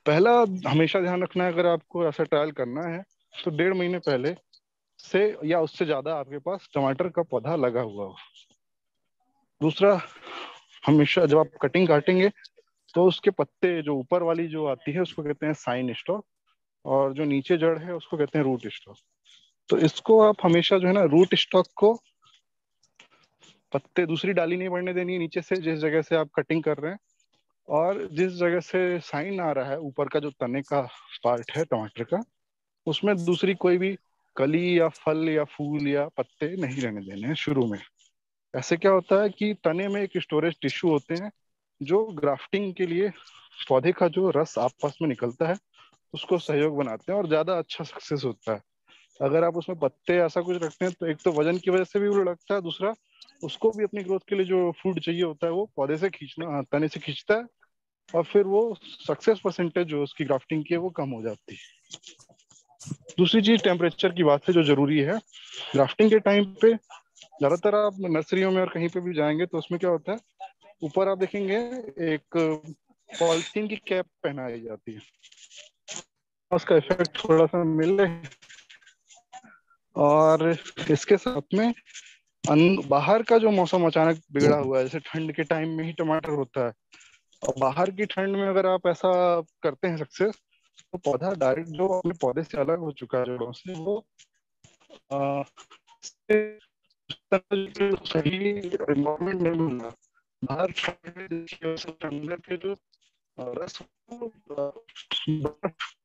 पहला हमेशा ध्यान रखना है, अगर आपको ऐसा ट्रायल करना है तो 1.5 महीने पहले से या उससे ज्यादा आपके पास टमाटर का पौधा लगा हुआ हो। दूसरा, हमेशा जब आप कटिंग काटेंगे तो उसके पत्ते जो ऊपर वाली जो आती है उसको कहते हैं साइन स्टॉक, और जो नीचे जड़ है उसको कहते हैं रूट स्टॉक। तो इसको आप हमेशा जो है ना, रूट स्टॉक को पत्ते दूसरी डाली नहीं बढ़ने देनी है नीचे से, जिस जगह से आप कटिंग कर रहे हैं। और जिस जगह से साइन आ रहा है ऊपर का जो तने का पार्ट है टमाटर का, उसमें दूसरी कोई भी कली या फल या फूल या पत्ते नहीं रहने देने हैं शुरू में। ऐसे क्या होता है कि तने में एक स्टोरेज टिश्यू होते हैं जो ग्राफ्टिंग के लिए पौधे का जो रस आपस में निकलता है उसको सहयोग बनाते हैं और ज्यादा अच्छा सक्सेस होता है। अगर आप उसमें पत्ते ऐसा कुछ रखते हैं तो एक तो वजन की वजह से भी वो लगता है, दूसरा उसको भी अपनी ग्रोथ के लिए जो फूड चाहिए होता है वो पौधे से खींचना, तने से खींचता है, और फिर वो सक्सेस परसेंटेज जो उसकी ग्राफ्टिंग की है वो कम हो जाती है। दूसरी चीज टेम्परेचर की बात है जो जरूरी है ग्राफ्टिंग के टाइम पे। ज्यादातर आप नर्सरियों में और कहीं पे भी जाएंगे तो उसमें क्या होता है, ऊपर आप देखेंगे एक पॉलिथीन की कैप पहनाई जाती है, उसका इफेक्ट थोड़ा सा मिले। और इसके साथ में बाहर का जो मौसम अचानक बिगड़ा हुआ है, जैसे ठंड के टाइम में ही टमाटर होता है, और बाहर की ठंड में अगर आप ऐसा करते हैं सक्सेस, तो पौधा डायरेक्ट जो अपने पौधे से अलग हो चुका है जड़ों से, वो सही एनवायरमेंट नहीं मिल रहा। बाहर अंदर के जो रस बर्फ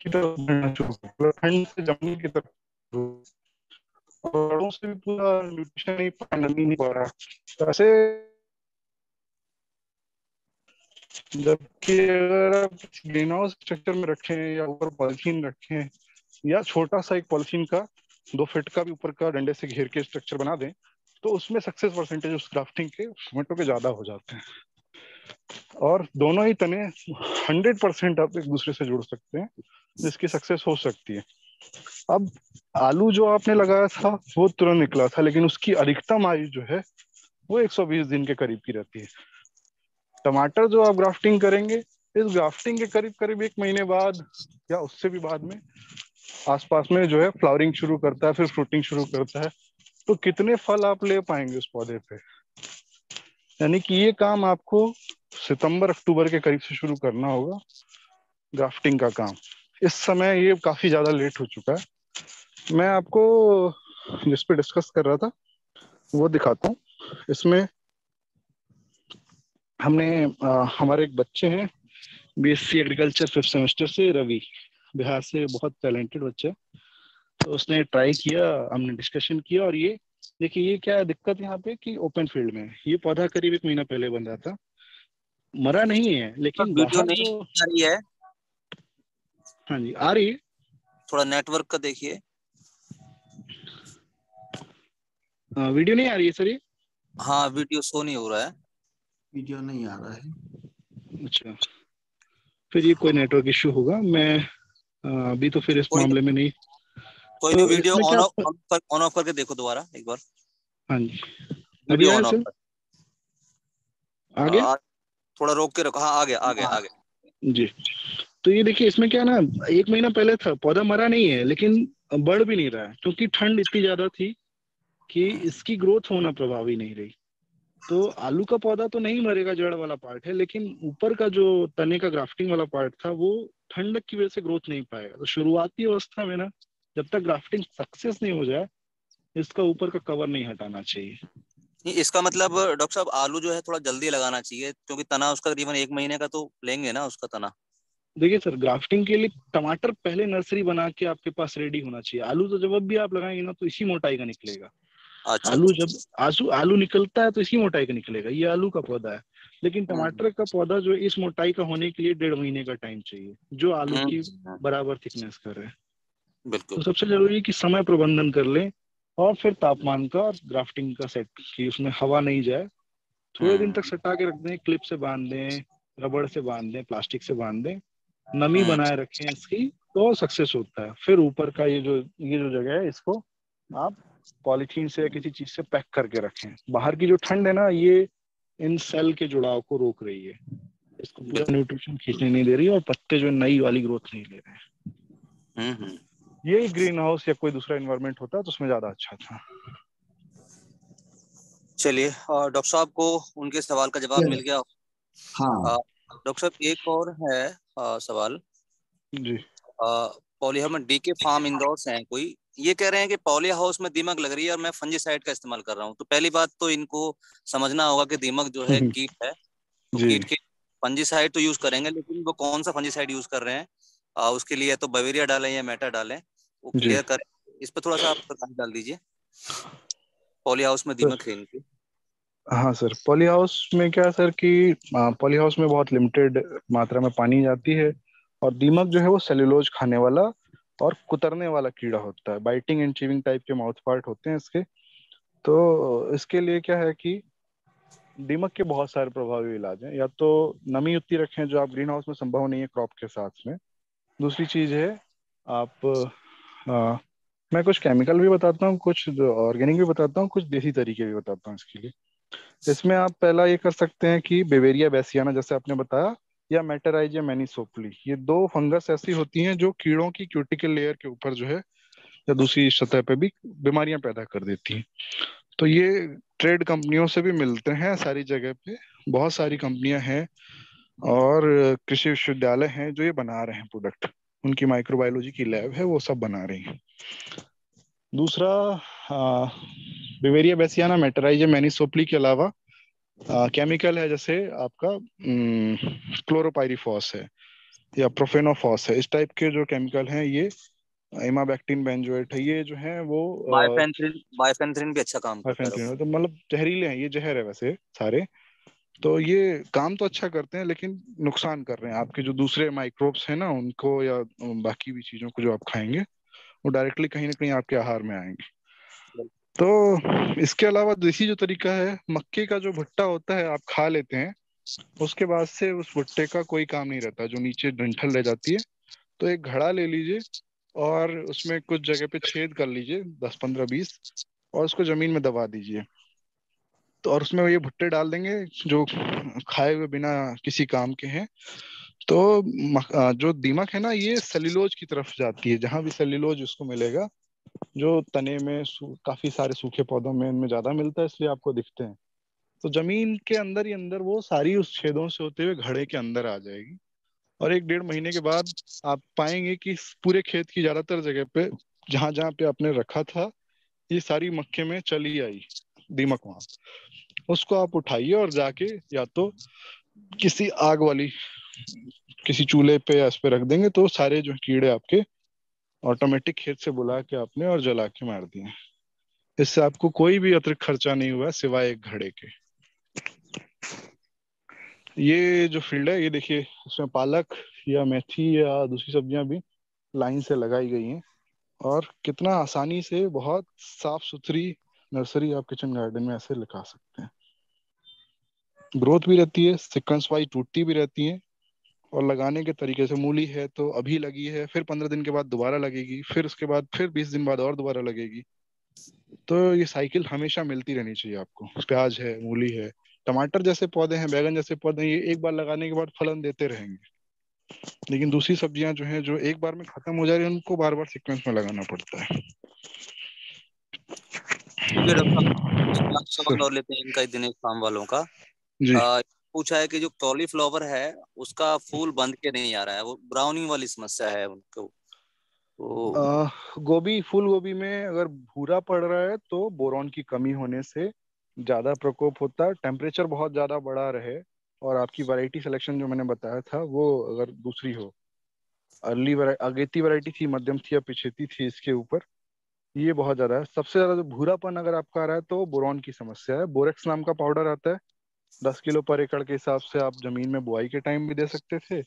की तरफ बढ़ना शुरू हो, ठंड से जमने की तरफ, और से भी पूरा न्यूट्रिशन नहीं नमी नहीं पा रहा। तो ऐसे जबकि अगर आप ग्रीन हाउस स्ट्रक्चर में रखें या ऊपर पॉलिथीन रखें, या छोटा सा एक पॉलिथीन का 2 फीट का भी ऊपर का डंडे से घेर के स्ट्रक्चर बना दें, तो उसमें सक्सेस परसेंटेज उस ग्राफ्टिंग के टमाटो के ज्यादा हो जाते हैं। और दोनों ही तने 100% आप एक दूसरे से जुड़ सकते हैं, जिसकी सक्सेस हो सकती है। अब आलू जो आपने लगाया था वो तुरंत निकला था, लेकिन उसकी अधिकतम आयु जो है वो 120 दिन के करीब की रहती है। टमाटर जो आप ग्राफ्टिंग करेंगे, इस ग्राफ्टिंग के करीब करीब 1 महीने बाद या उससे भी बाद में आसपास में जो है फ्लावरिंग शुरू करता है, फिर फ्रूटिंग शुरू करता है। तो कितने फल आप ले पाएंगे उस पौधे पे? यानी कि ये काम आपको सितंबर अक्टूबर के करीब से शुरू करना होगा, ग्राफ्टिंग का काम। इस समय ये काफी ज्यादा लेट हो चुका है। मैं आपको जिस पे डिस्कस कर रहा था वो दिखाता हूँ। इसमें हमने हमारे एक बच्चे हैं बीएससी एग्रीकल्चर 5th सेमेस्टर से, रवि, बिहार से, बहुत टैलेंटेड बच्चा। तो उसने ट्राई किया, हमने डिस्कशन किया, और ये देखिए ये क्या दिक्कत यहाँ पे कि ओपन फील्ड में ये पौधा करीब 1 महीना पहले बन रहा था, मरा नहीं है, लेकिन वीडियो बाहर नहीं जो, आ रही है, हाँ जी आ रही है, थोड़ा नेटवर्क का देखिए। वीडियो नहीं आ रही है सर ये? हाँ, वीडियो शो नहीं हो रहा है, वीडियो नहीं आ रहा है। अच्छा, फिर ये कोई नेटवर्क इश्यू होगा। मैं अभी तो फिर इस मामले में नहीं। कोई तो नहीं, वीडियो इसमें क्या, ऑन ऑफ करके देखो दोबारा एक बार। हाँ जी अभी वीडियो आया ऑन ऑफ सर? कर, आ गया? थोड़ा रोक के रखो। हाँ, आ गया आ गया आ गया जी। तो ये देखिए इसमें क्या ना, 1 महीना पहले था, पौधा मरा नहीं है लेकिन बढ़ भी नहीं रहा है, क्योंकि ठंड इतनी ज्यादा थी कि इसकी ग्रोथ होना प्रभावी नहीं रही। तो आलू का पौधा तो नहीं मरेगा, जड़ वाला पार्ट है, लेकिन ऊपर का जो तने का ग्राफ्टिंग वाला पार्ट था वो ठंडक की वजह से ग्रोथ नहीं पाएगा। तो शुरुआती अवस्था में ना, जब तक ग्राफ्टिंग सक्सेस नहीं हो जाए, इसका ऊपर का कवर नहीं हटाना चाहिए। इसका मतलब डॉक्टर साहब आलू जो है थोड़ा जल्दी लगाना चाहिए, क्योंकि तना उसका करीबन 1 महीने का तो लेंगे ना उसका तना। देखिए सर, ग्राफ्टिंग के लिए टमाटर पहले नर्सरी बना के आपके पास रेडी होना चाहिए। आलू तो जब भी आप लगाएंगे ना तो इसी मोटाई का निकलेगा। अच्छा आलू अच्छा। जब आलू निकलता है तो इसी मोटाई का निकलेगा, ये आलू का पौधा है। लेकिन हम्म टमाटर का पौधा जो है, इस मोटाई का होने के लिए 1.5 महीने का टाइम चाहिए, जो आलू की बराबर थिकनेस का रहे। तो बिल्कुल। सबसे जरूरी है कि समय प्रबंधन कर लें, और फिर तापमान का और ग्राफ्टिंग का सेट, कि उसमें हवा नहीं जाए। थोड़े दिन तक हम्म सटा के रख दें, क्लिप से बांध दें, रबड़ से बांध दें, प्लास्टिक से बांध दें, नमी हम्म बनाए रखें इसकी, तो सक्सेस होता है। फिर ऊपर का ये जो जगह है, इसको आप पॉलीथीन से या किसी चीज से पैक करके रखें। बाहर की जो ठंड है ना, ये इन सेल के जुड़ाव को रोक रही है, इसको पूरा बिल्कुल। न्यूट्रिशन खींचने नहीं दे रही है, और पत्ते जो नई वाली ग्रोथ नहीं ले रहे हैं। हम्म। ये ग्रीन हाउस या कोई दूसरा एनवायरनमेंट होता तो उसमें ज्यादा अच्छा था। चलिए, और डॉक्टर साहब को उनके सवाल का जवाब मिल गया। हाँ डॉक्टर साहब एक और है सवाल। जी। पॉलीहर्मन डीके फार्म इंदौर से हैं कोई, ये कह रहे हैं कि पॉली हाउस में दीमक लग रही है और मैं फंजीसाइड का इस्तेमाल कर रहा हूँ। तो पहली बात तो इनको समझना होगा कि दीमक जो है कीट है, तो जी कीट के फंजीसाइड तो यूज करेंगे, लेकिन वो कौन सा फंजीसाइड यूज कर रहे हैं, उसके लिए तो बवेरिया डालें या मेटा डालें, वो जी। क्लियर करें। इस पर थोड़ा सा आप प्रकाश डाल दीजिए, पॉली हाउस में सर, दीमक है इनकी। हाँ सर, पॉली हाउस में क्या है सर कि पॉली हाउस में बहुत लिमिटेड मात्रा में पानी जाती है, और दीमक जो है वो सेल्यूलोज खाने वाला और कुतरने वाला कीड़ा होता है। बाइटिंग एंड चीविंग टाइप के माउथ पार्ट होते हैं इसके। तो इसके लिए क्या है कि दीमक के बहुत सारे प्रभावी इलाज हैं। या तो नमी उतनी रखें, जो आप ग्रीन हाउस में संभव नहीं है क्रॉप के साथ में। दूसरी चीज है, आप मैं कुछ केमिकल भी बताता हूँ, कुछ ऑर्गेनिक भी बताता हूँ, कुछ देसी तरीके भी बताता हूँ इसके लिए। इसमें आप पहला ये कर सकते हैं कि बेवेरिया बेसियाना, जैसे आपने बताया, या मेटराइजिया मैनिसोप्ली, ये दो फंगस ऐसी होती हैं जो कीड़ों की क्यूटिकल लेयर के ऊपर जो है, या दूसरी सतह पे भी बीमारियां पैदा कर देती हैं। तो ये ट्रेड कंपनियों से भी मिलते हैं सारी जगह पे। बहुत सारी कंपनियां हैं और कृषि विश्वविद्यालय हैं जो ये बना रहे हैं प्रोडक्ट। उनकी माइक्रोबायोलॉजी की लैब है, वो सब बना रही हैं। दूसरा, बिवेरिया बेसियाना, मेटराइजिया मैनिसोप्ली के अलावा केमिकल है, जैसे आपका क्लोरोपाइरीफॉस है या प्रोफेनोफॉस है। इस टाइप के जो केमिकल हैं, ये इमाबैक्टीन बेंजोएट है, ये जो है वो बाइफेंथ्रिन भी अच्छा काम करता है। तो मतलब जहरीले हैं, ये जहर है वैसे सारे। तो ये काम तो अच्छा करते हैं, लेकिन नुकसान कर रहे हैं आपके जो दूसरे माइक्रोब्स हैं ना उनको, या बाकी भी चीजों को जो आप खाएंगे, वो डायरेक्टली कहीं ना कहीं आपके आहार में आएंगे। तो इसके अलावा देसी जो तरीका है, मक्के का जो भुट्टा होता है आप खा लेते हैं, उसके बाद से उस भुट्टे का कोई काम नहीं रहता, जो नीचे डंठल रह जाती है। तो एक घड़ा ले लीजिए और उसमें कुछ जगह पे छेद कर लीजिए, 10 15 20, और उसको जमीन में दबा दीजिए। तो और उसमें ये भुट्टे डाल देंगे जो खाए हुए बिना किसी काम के हैं। तो जो दीमक है ना, ये सेल्यूलोज की तरफ जाती है। जहां भी सेल्यूलोज उसको मिलेगा, जो तने में काफी सारे सूखे पौधों में इनमें ज्यादा मिलता है, इसलिए आपको दिखते हैं। तो जमीन के अंदर ही अंदर वो सारी उस छेदों से होते हुए घड़े के अंदर आ जाएगी। और 1 1.5 महीने के बाद आप पाएंगे कि इस पूरे खेत की ज्यादातर जगह पे, जहां जहां पे आपने रखा था, ये सारी मक्के में चली आई दीमक वहां। उसको आप उठाइए और जाके या तो किसी आग वाली, किसी चूल्हे पे या इस पे रख देंगे, तो सारे जो कीड़े आपके ऑटोमेटिक खेत से बुला के आपने और जला के मार दिए। इससे आपको कोई भी अतिरिक्त खर्चा नहीं हुआ सिवाय एक घड़े के। ये जो फील्ड है, ये देखिए, इसमें पालक या मेथी या दूसरी सब्जियां भी लाइन से लगाई गई हैं। और कितना आसानी से बहुत साफ सुथरी नर्सरी आप किचन गार्डन में ऐसे लगा सकते हैं। ग्रोथ भी रहती है, सीक्वेंस वाइज टूटती भी रहती है। और लगाने के तरीके से, मूली है तो अभी लगी है, फिर 15 दिन के बाद दोबारा लगेगी, फिर उसके बाद फिर 20 दिन बाद और दोबारा लगेगी। तो ये साइकिल हमेशा मिलती रहनी चाहिए आपको। प्याज है, मूली है, टमाटर जैसे पौधे हैं, बैगन जैसे पौधे हैं, ये एक बार लगाने के बाद फलन देते रहेंगे। लेकिन दूसरी सब्जियां जो हैं, जो एक बार में खत्म हो जा रही है, उनको बार बार सीक्वेंस में लगाना पड़ता है। चलिए डॉक्टर साहब, एक लास्ट सर सवाल और लेते हैं इनका, दिनेश फार्म वालों का। जी। पूछा है कि जो कॉलीफ्लावर है उसका फूल बंद के नहीं आ रहा है, वो ब्राउनिंग वाली समस्या है उनको। तो गोभी, फूल गोभी में अगर भूरा पड़ रहा है तो बोरॉन की कमी होने से ज्यादा प्रकोप होता है, टेम्परेचर बहुत ज्यादा बढ़ा रहे और आपकी वैरायटी सिलेक्शन जो मैंने बताया था वो अगर दूसरी हो, अर्ली अगेती वैरायटी थी, मध्यम थी या पिछेती थी, इसके ऊपर ये बहुत ज्यादा है। सबसे ज्यादा जो भूरापन अगर आपका आ रहा है तो बोरॉन की समस्या है। बोरेक्स नाम का पाउडर आता है, 10 किलो पर एकड़ के हिसाब से आप जमीन में बुआई के टाइम भी दे सकते थे,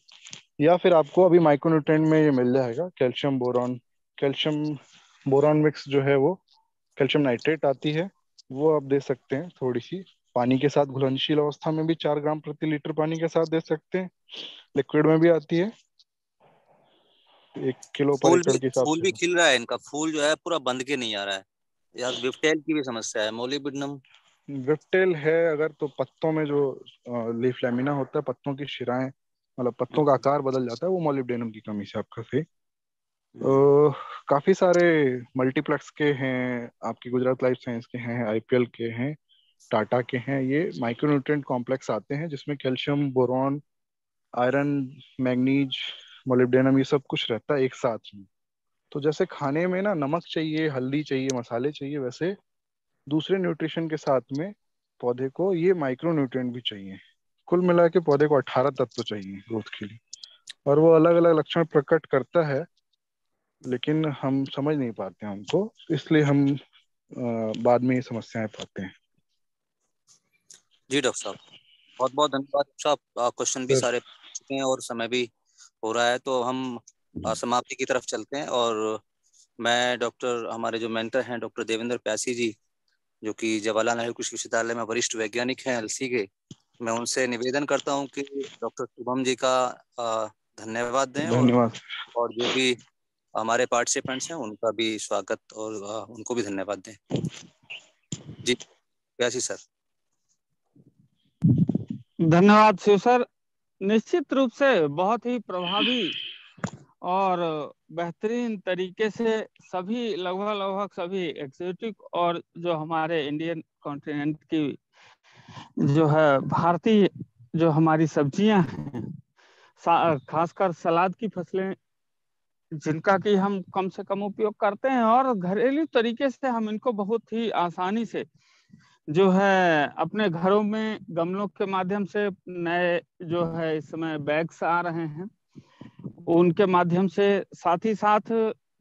या फिर आपको अभी माइक्रोन्यूट्रिएंट में ये मिल जाएगा, calcium boron. Calcium boron mix जो है वो कैल्शियम नाइट्रेट आती है, वो आप दे सकते हैं थोड़ी सी पानी के साथ, घुलनशील अवस्था में भी 4 ग्राम प्रति लीटर पानी के साथ दे सकते हैं, लिक्विड में भी आती है 1 किलो पर एकड़ के हिसाब फूल से। भी खिल रहा है, इनका फूल जो है पूरा बंद के नहीं आ रहा है। या विफ्टेल की भी समस्या है, मोलिबिडनम। विप्टेल है अगर तो पत्तों में जो लीफ लैमिना होता है, पत्तों की शिराएं, मतलब पत्तों का आकार बदल जाता है, वो मोलिब्डेनम की कमी से आपका सही। काफी सारे मल्टीप्लेक्स के हैं, आपकी गुजरात लाइफ साइंस के हैं, आईपीएल के हैं, टाटा के हैं, ये माइक्रोन्यूट्रिएंट कॉम्प्लेक्स आते हैं जिसमें calcium, boron, iron, manganese, molybdenum, ये सब कुछ रहता है एक साथ में। तो जैसे खाने में ना नमक चाहिए, हल्दी चाहिए, मसाले चाहिए, वैसे दूसरे न्यूट्रिशन के साथ में पौधे को ये माइक्रो न्यूट्रिएंट भी चाहिए। कुल मिला के पौधे को 18 तत्व चाहिए ग्रोथ के लिए, और वो अलग अलग लक्षण प्रकट करता है, लेकिन हम समझ नहीं पाते हैं उनको, इसलिए हम बाद में ये समस्याएं पाते हैं। जी डॉक्टर साहब, बहुत बहुत धन्यवाद डॉक्टर साहब। क्वेश्चन भी सर, सारे पूछ चुके हैं और समय भी हो रहा है, तो हम समाप्ति की तरफ चलते हैं। और मैं डॉक्टर, हमारे जो मेंटर हैं डॉक्टर देवेंद्र प्यासी जी, जो कि जवाहरलाल नेहरू कृषि विश्वविद्यालय में वरिष्ठ वैज्ञानिक हैं एलसी के, मैं उनसे निवेदन करता हूं कि डॉक्टर शुभम जी का धन्यवाद दें, और धन्यवाद। जो भी हमारे पार्टिसिपेंट्स हैं उनका भी स्वागत और उनको भी धन्यवाद दें। जी प्यासी सर। धन्यवाद शिव सर। निश्चित रूप से बहुत ही प्रभावी और बेहतरीन तरीके से सभी लगभग सभी एक्सोटिक और जो हमारे इंडियन कॉन्टिनेंट की जो है भारतीय जो हमारी सब्जियां हैं, खासकर सलाद की फसलें, जिनका कि हम कम से कम उपयोग करते हैं और घरेलू तरीके से हम इनको बहुत ही आसानी से जो है अपने घरों में गमलों के माध्यम से, नए जो है इस समय बैग्स आ रहे हैं उनके माध्यम से, साथ ही साथ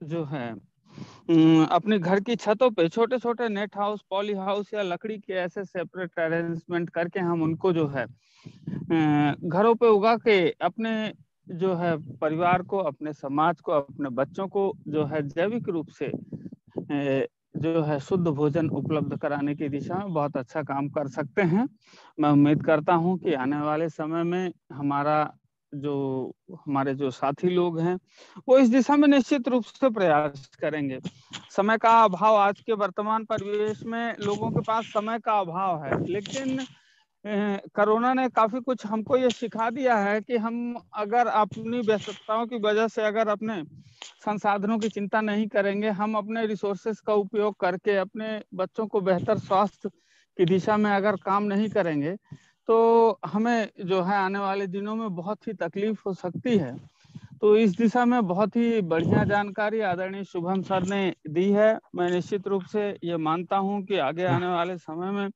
जो है अपने घर की छतों पे छोटे छोटे नेट हाउस, पॉली हाउस या लकड़ी के ऐसे सेपरेट अरेंजमेंट करके हम उनको जो है घरों पे उगा के अपने जो है परिवार को, अपने समाज को, अपने बच्चों को जो है जैविक रूप से जो है शुद्ध भोजन उपलब्ध कराने की दिशा में बहुत अच्छा काम कर सकते हैं। मैं उम्मीद करता हूं कि आने वाले समय में हमारे जो साथी लोग हैं वो इस दिशा में निश्चित रूप से प्रयास करेंगे। समय का अभाव, आज के वर्तमान परिवेश में लोगों के पास समय का अभाव है, लेकिन कोरोना ने काफी कुछ हमको ये सिखा दिया है कि हम अगर अपनी व्यस्तताओं की वजह से अगर अपने संसाधनों की चिंता नहीं करेंगे, हम अपने रिसोर्सेस का उपयोग करके अपने बच्चों को बेहतर स्वास्थ्य की दिशा में अगर काम नहीं करेंगे, तो हमें जो है आने वाले दिनों में बहुत ही तकलीफ हो सकती है। तो इस दिशा में बहुत ही बढ़िया जानकारी आदरणीय शुभम सर ने दी है। मैं निश्चित रूप से ये मानता हूं कि आगे आने वाले समय में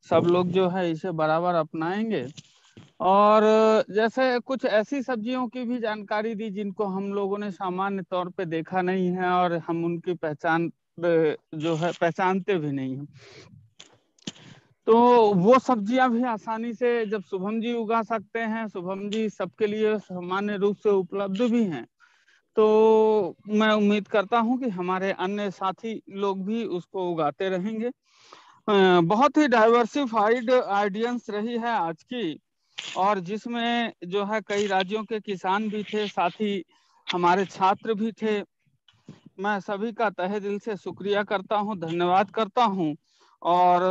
सब लोग जो है इसे बराबर अपनाएंगे। और जैसे कुछ ऐसी सब्जियों की भी जानकारी दी जिनको हम लोगों ने सामान्य तौर पे देखा नहीं है और हम उनकी पहचान जो है पहचानते भी नहीं हैं, तो वो सब्जियां भी आसानी से जब शुभम जी उगा सकते हैं, शुभम जी सबके लिए सामान्य रूप से उपलब्ध भी हैं, तो मैं उम्मीद करता हूं कि हमारे अन्य साथी लोग भी उसको उगाते रहेंगे। बहुत ही डाइवर्सिफाइड ऑडियंस रही है आज की, और जिसमें जो है कई राज्यों के किसान भी थे, साथ ही हमारे छात्र भी थे। मैं सभी का तहे दिल से शुक्रिया करता हूं, धन्यवाद करता हूं। और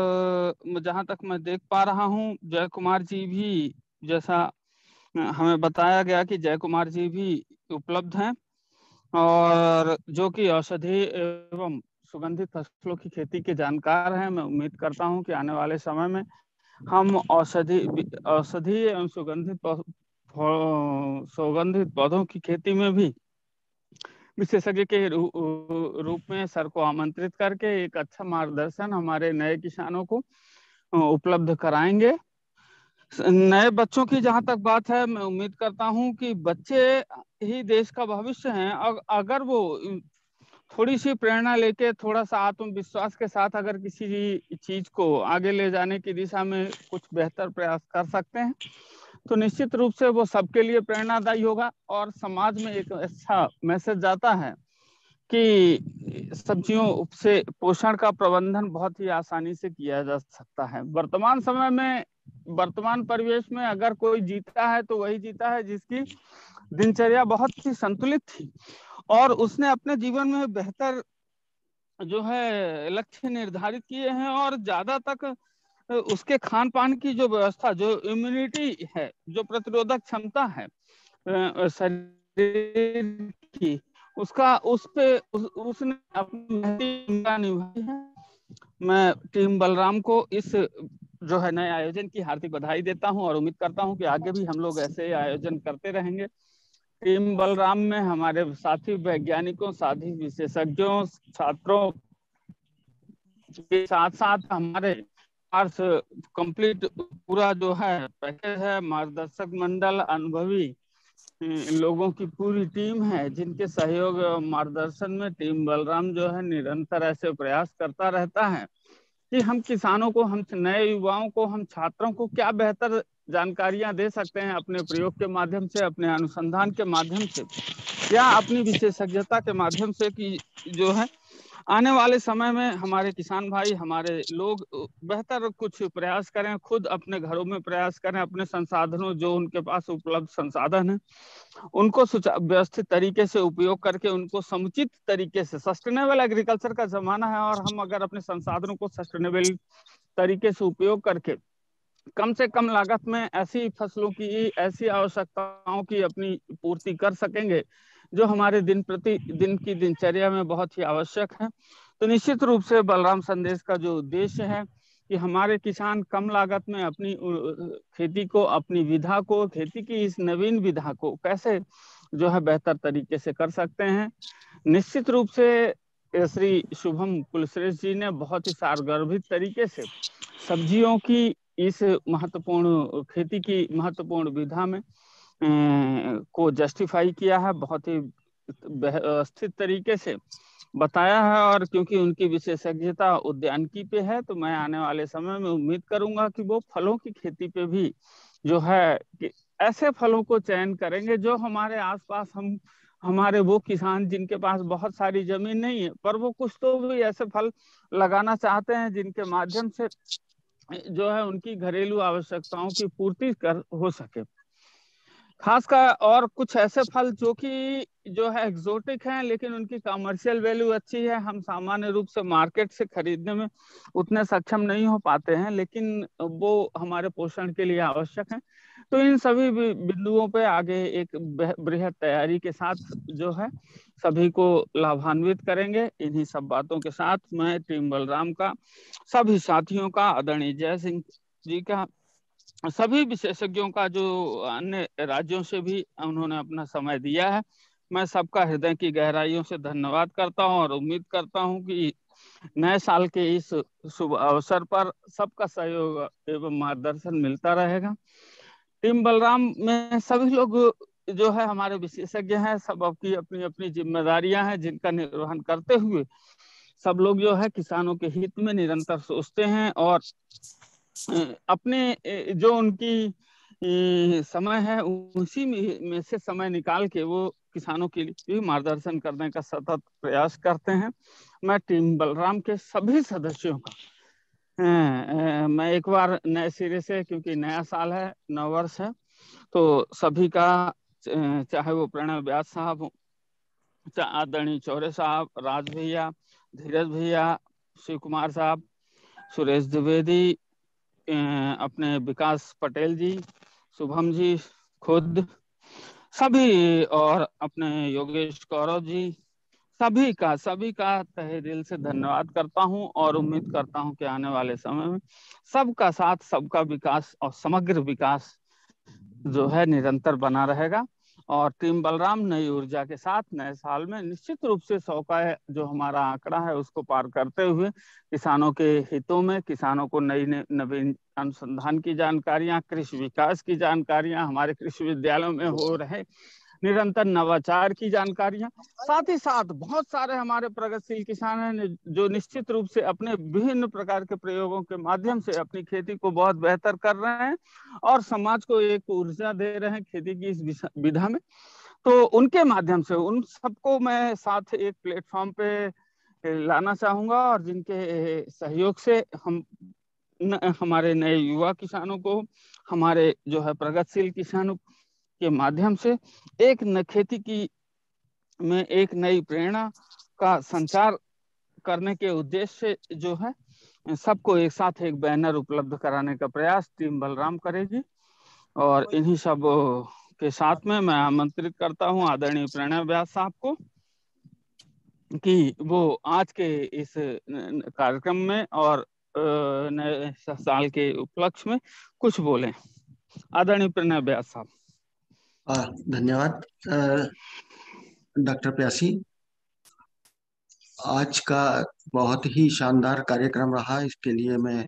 जहां तक मैं देख पा रहा हूं, जय कुमार जी भी, जैसा हमें बताया गया कि जय कुमार जी भी उपलब्ध हैं, और जो कि औषधि एवं सुगंधित फसलों की खेती के जानकार हैं। मैं उम्मीद करता हूं कि आने वाले समय में हम औषधि एवं सुगंधित पौधों की खेती में भी विशेषज्ञ के रूप में सर को आमंत्रित करके एक अच्छा मार्गदर्शन हमारे नए किसानों को उपलब्ध कराएंगे। नए बच्चों की जहां तक बात है, मैं उम्मीद करता हूं कि बच्चे ही देश का भविष्य हैं। अगर वो थोड़ी सी प्रेरणा लेके, थोड़ा सा आत्मविश्वास के साथ अगर किसी चीज को आगे ले जाने की दिशा में कुछ बेहतर प्रयास कर सकते हैं, तो निश्चित रूप से वो सबके लिए प्रेरणादायी होगा और समाज में एक अच्छा मैसेज जाता है कि सब्जियों से पोषण का प्रबंधन बहुत ही आसानी से किया जा सकता है। वर्तमान समय में, वर्तमान परिवेश में अगर कोई जीता है तो वही जीता है जिसकी दिनचर्या बहुत ही संतुलित थी और उसने अपने जीवन में बेहतर जो है लक्ष्य निर्धारित किए हैं और ज्यादा तक उसके खान पान की जो व्यवस्था, जो इम्यूनिटी है, जो प्रतिरोधक क्षमता है शरीर की, उसका उसने अपनी भूमिका निभाई है। मैं टीम बलराम को इस जो है नए आयोजन की हार्दिक बधाई देता हूं और उम्मीद करता हूं कि आगे भी हम लोग ऐसे आयोजन करते रहेंगे। टीम बलराम में हमारे साथी वैज्ञानिकों, साथी विशेषज्ञों, छात्रों के साथ साथ हमारे पास कंप्लीट पूरा जो है पैकेज है, मार्गदर्शक मंडल, अनुभवी लोगों की पूरी टीम है जिनके सहयोग मार्गदर्शन में टीम बलराम जो है निरंतर ऐसे प्रयास करता रहता है कि हम किसानों को, हम नए युवाओं को, हम छात्रों को क्या बेहतर जानकारियां दे सकते हैं अपने प्रयोग के माध्यम से, अपने अनुसंधान के माध्यम से या अपनी विशेषज्ञता के माध्यम से, कि जो है आने वाले समय में हमारे किसान भाई, हमारे लोग बेहतर कुछ प्रयास करें, खुद अपने घरों में प्रयास करें, अपने संसाधनों, जो उनके पास उपलब्ध संसाधन है उनको व्यवस्थित तरीके से उपयोग करके उनको समुचित तरीके से, सस्टेनेबल एग्रीकल्चर का जमाना है और हम अगर अपने संसाधनों को सस्टेनेबल तरीके से उपयोग करके कम से कम लागत में ऐसी फसलों की, ऐसी आवश्यकताओं की अपनी पूर्ति कर सकेंगे जो हमारे दिन प्रतिदिन की दिनचर्या में बहुत ही आवश्यक है, तो निश्चित रूप से बलराम संदेश का जो उद्देश्य है कि हमारे किसान कम लागत में अपनी खेती को, अपनी विधा को, खेती की इस नवीन विधा को कैसे जो है बेहतर तरीके से कर सकते हैं। निश्चित रूप से श्री शुभम कुलश्रेष्ठ जी ने बहुत ही सारगर्भित तरीके से सब्जियों की इस महत्वपूर्ण खेती की महत्वपूर्ण विधा में को जस्टिफाई किया है, बहुत ही व्यवस्थित तरीके से बताया है। और क्योंकि उनकी विशेषज्ञता उद्यानिकी पे है, तो मैं आने वाले समय में उम्मीद करूंगा कि वो फलों की खेती पे भी जो है कि ऐसे फलों को चयन करेंगे जो हमारे आसपास हमारे वो किसान जिनके पास बहुत सारी जमीन नहीं है, पर वो कुछ तो भी ऐसे फल लगाना चाहते हैं जिनके माध्यम से जो है उनकी घरेलू आवश्यकताओं की पूर्ति हो सके। खासकर और कुछ ऐसे फल जो कि जो है एक्सोटिक हैं लेकिन उनकी कमर्शियल वैल्यू अच्छी है, हम सामान्य रूप से मार्केट से खरीदने में उतने सक्षम नहीं हो पाते हैं, लेकिन वो हमारे पोषण के लिए आवश्यक हैं। तो इन सभी बिंदुओं पे आगे एक बृहद तैयारी के साथ जो है सभी को लाभान्वित करेंगे। इन्हीं सब बातों के साथ मैं टीम बलराम का, सभी साथियों का, आदरणीय जय सिंह जी का, सभी विशेषज्ञों का जो अन्य राज्यों से भी उन्होंने अपना समय दिया है, मैं सबका हृदय की गहराइयों से धन्यवाद करता हूं और उम्मीद करता हूं कि नए साल के इस शुभ अवसर पर सबका सहयोग एवं मार्गदर्शन मिलता रहेगा। टीम बलराम में सभी लोग जो है हमारे विशेषज्ञ हैं, सब अपनी अपनी अपनी जिम्मेदारियां हैं जिनका निर्वहन करते हुए सब लोग जो है किसानों के हित में निरंतर सोचते हैं और अपने जो उनकी समय है उसी में से समय निकाल के वो किसानों के लिए मार्गदर्शन करने का सतत प्रयास करते हैं। मैं टीम बलराम के सभी सदस्यों का मैं एक बार नए सिरे से, क्योंकि नया साल है, नव वर्ष है, तो सभी का, चाहे वो प्रणव व्यास साहब, आदरणीय चौरे साहब, राज भैया, धीरज भैया, शिव कुमार साहब, सुरेश द्विवेदी, अपने विकास पटेल जी, शुभम जी खुद, सभी, और अपने योगेश गौरव जी, सभी का तहे दिल से धन्यवाद करता हूं और उम्मीद करता हूं कि आने वाले समय में सबका साथ, सबका विकास और समग्र विकास जो है निरंतर बना रहेगा। और टीम बलराम नई ऊर्जा के साथ नए साल में निश्चित रूप से 100 का जो हमारा आंकड़ा है उसको पार करते हुए किसानों के हितों में, किसानों को नई नवीन अनुसंधान की जानकारियां, कृषि विकास की जानकारियां, हमारे कृषि विद्यालयों में हो रहे निरंतर नवाचार की जानकारियां, साथ ही साथ बहुत सारे हमारे प्रगतिशील किसान हैं जो निश्चित रूप से अपने विभिन्न प्रकार के प्रयोगों के माध्यम से अपनी खेती को बहुत बेहतर कर रहे हैं और समाज को एक ऊर्जा दे रहे हैं खेती की इस विधा में। तो उनके माध्यम से उन सबको मैं साथ एक प्लेटफॉर्म पे लाना चाहूंगा और जिनके सहयोग से हम हमारे नए युवा किसानों को, हमारे जो है प्रगतिशील किसानों के माध्यम से एक खेती की में एक नई प्रेरणा का संचार करने के उद्देश्य से जो है सबको एक साथ एक बैनर उपलब्ध कराने का प्रयास टीम बलराम करेगी। और इन्हीं सब के साथ में मैं आमंत्रित करता हूं आदरणीय प्रणय व्यास साहब को कि वो आज के इस कार्यक्रम में और नए साल के उपलक्ष्य में कुछ बोलें। आदरणीय प्रणय व्यास साहब। धन्यवाद डॉक्टर प्यासी। आज का बहुत ही शानदार कार्यक्रम रहा, इसके लिए मैं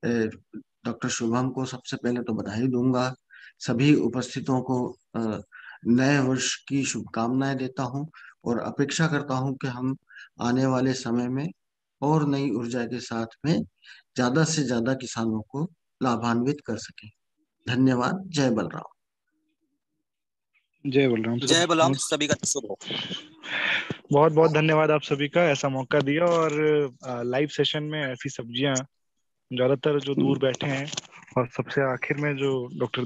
डॉक्टर शुभम को सबसे पहले तो बधाई दूंगा। सभी उपस्थितों को नए वर्ष की शुभकामनाएं देता हूं और अपेक्षा करता हूं कि हम आने वाले समय में और नई ऊर्जा के साथ में ज्यादा से ज्यादा किसानों को लाभान्वित कर सकें। धन्यवाद। जय बलराम। जय बलराम। जय बलराम। सभी का शुभ हो। बहुत बहुत धन्यवाद आप सभी का ऐसा मौका दिया और लाइव सेशन में ऐसी सब्जियां ज्यादातर जो दूर बैठे हैं और सबसे आखिर में जो डॉक्टर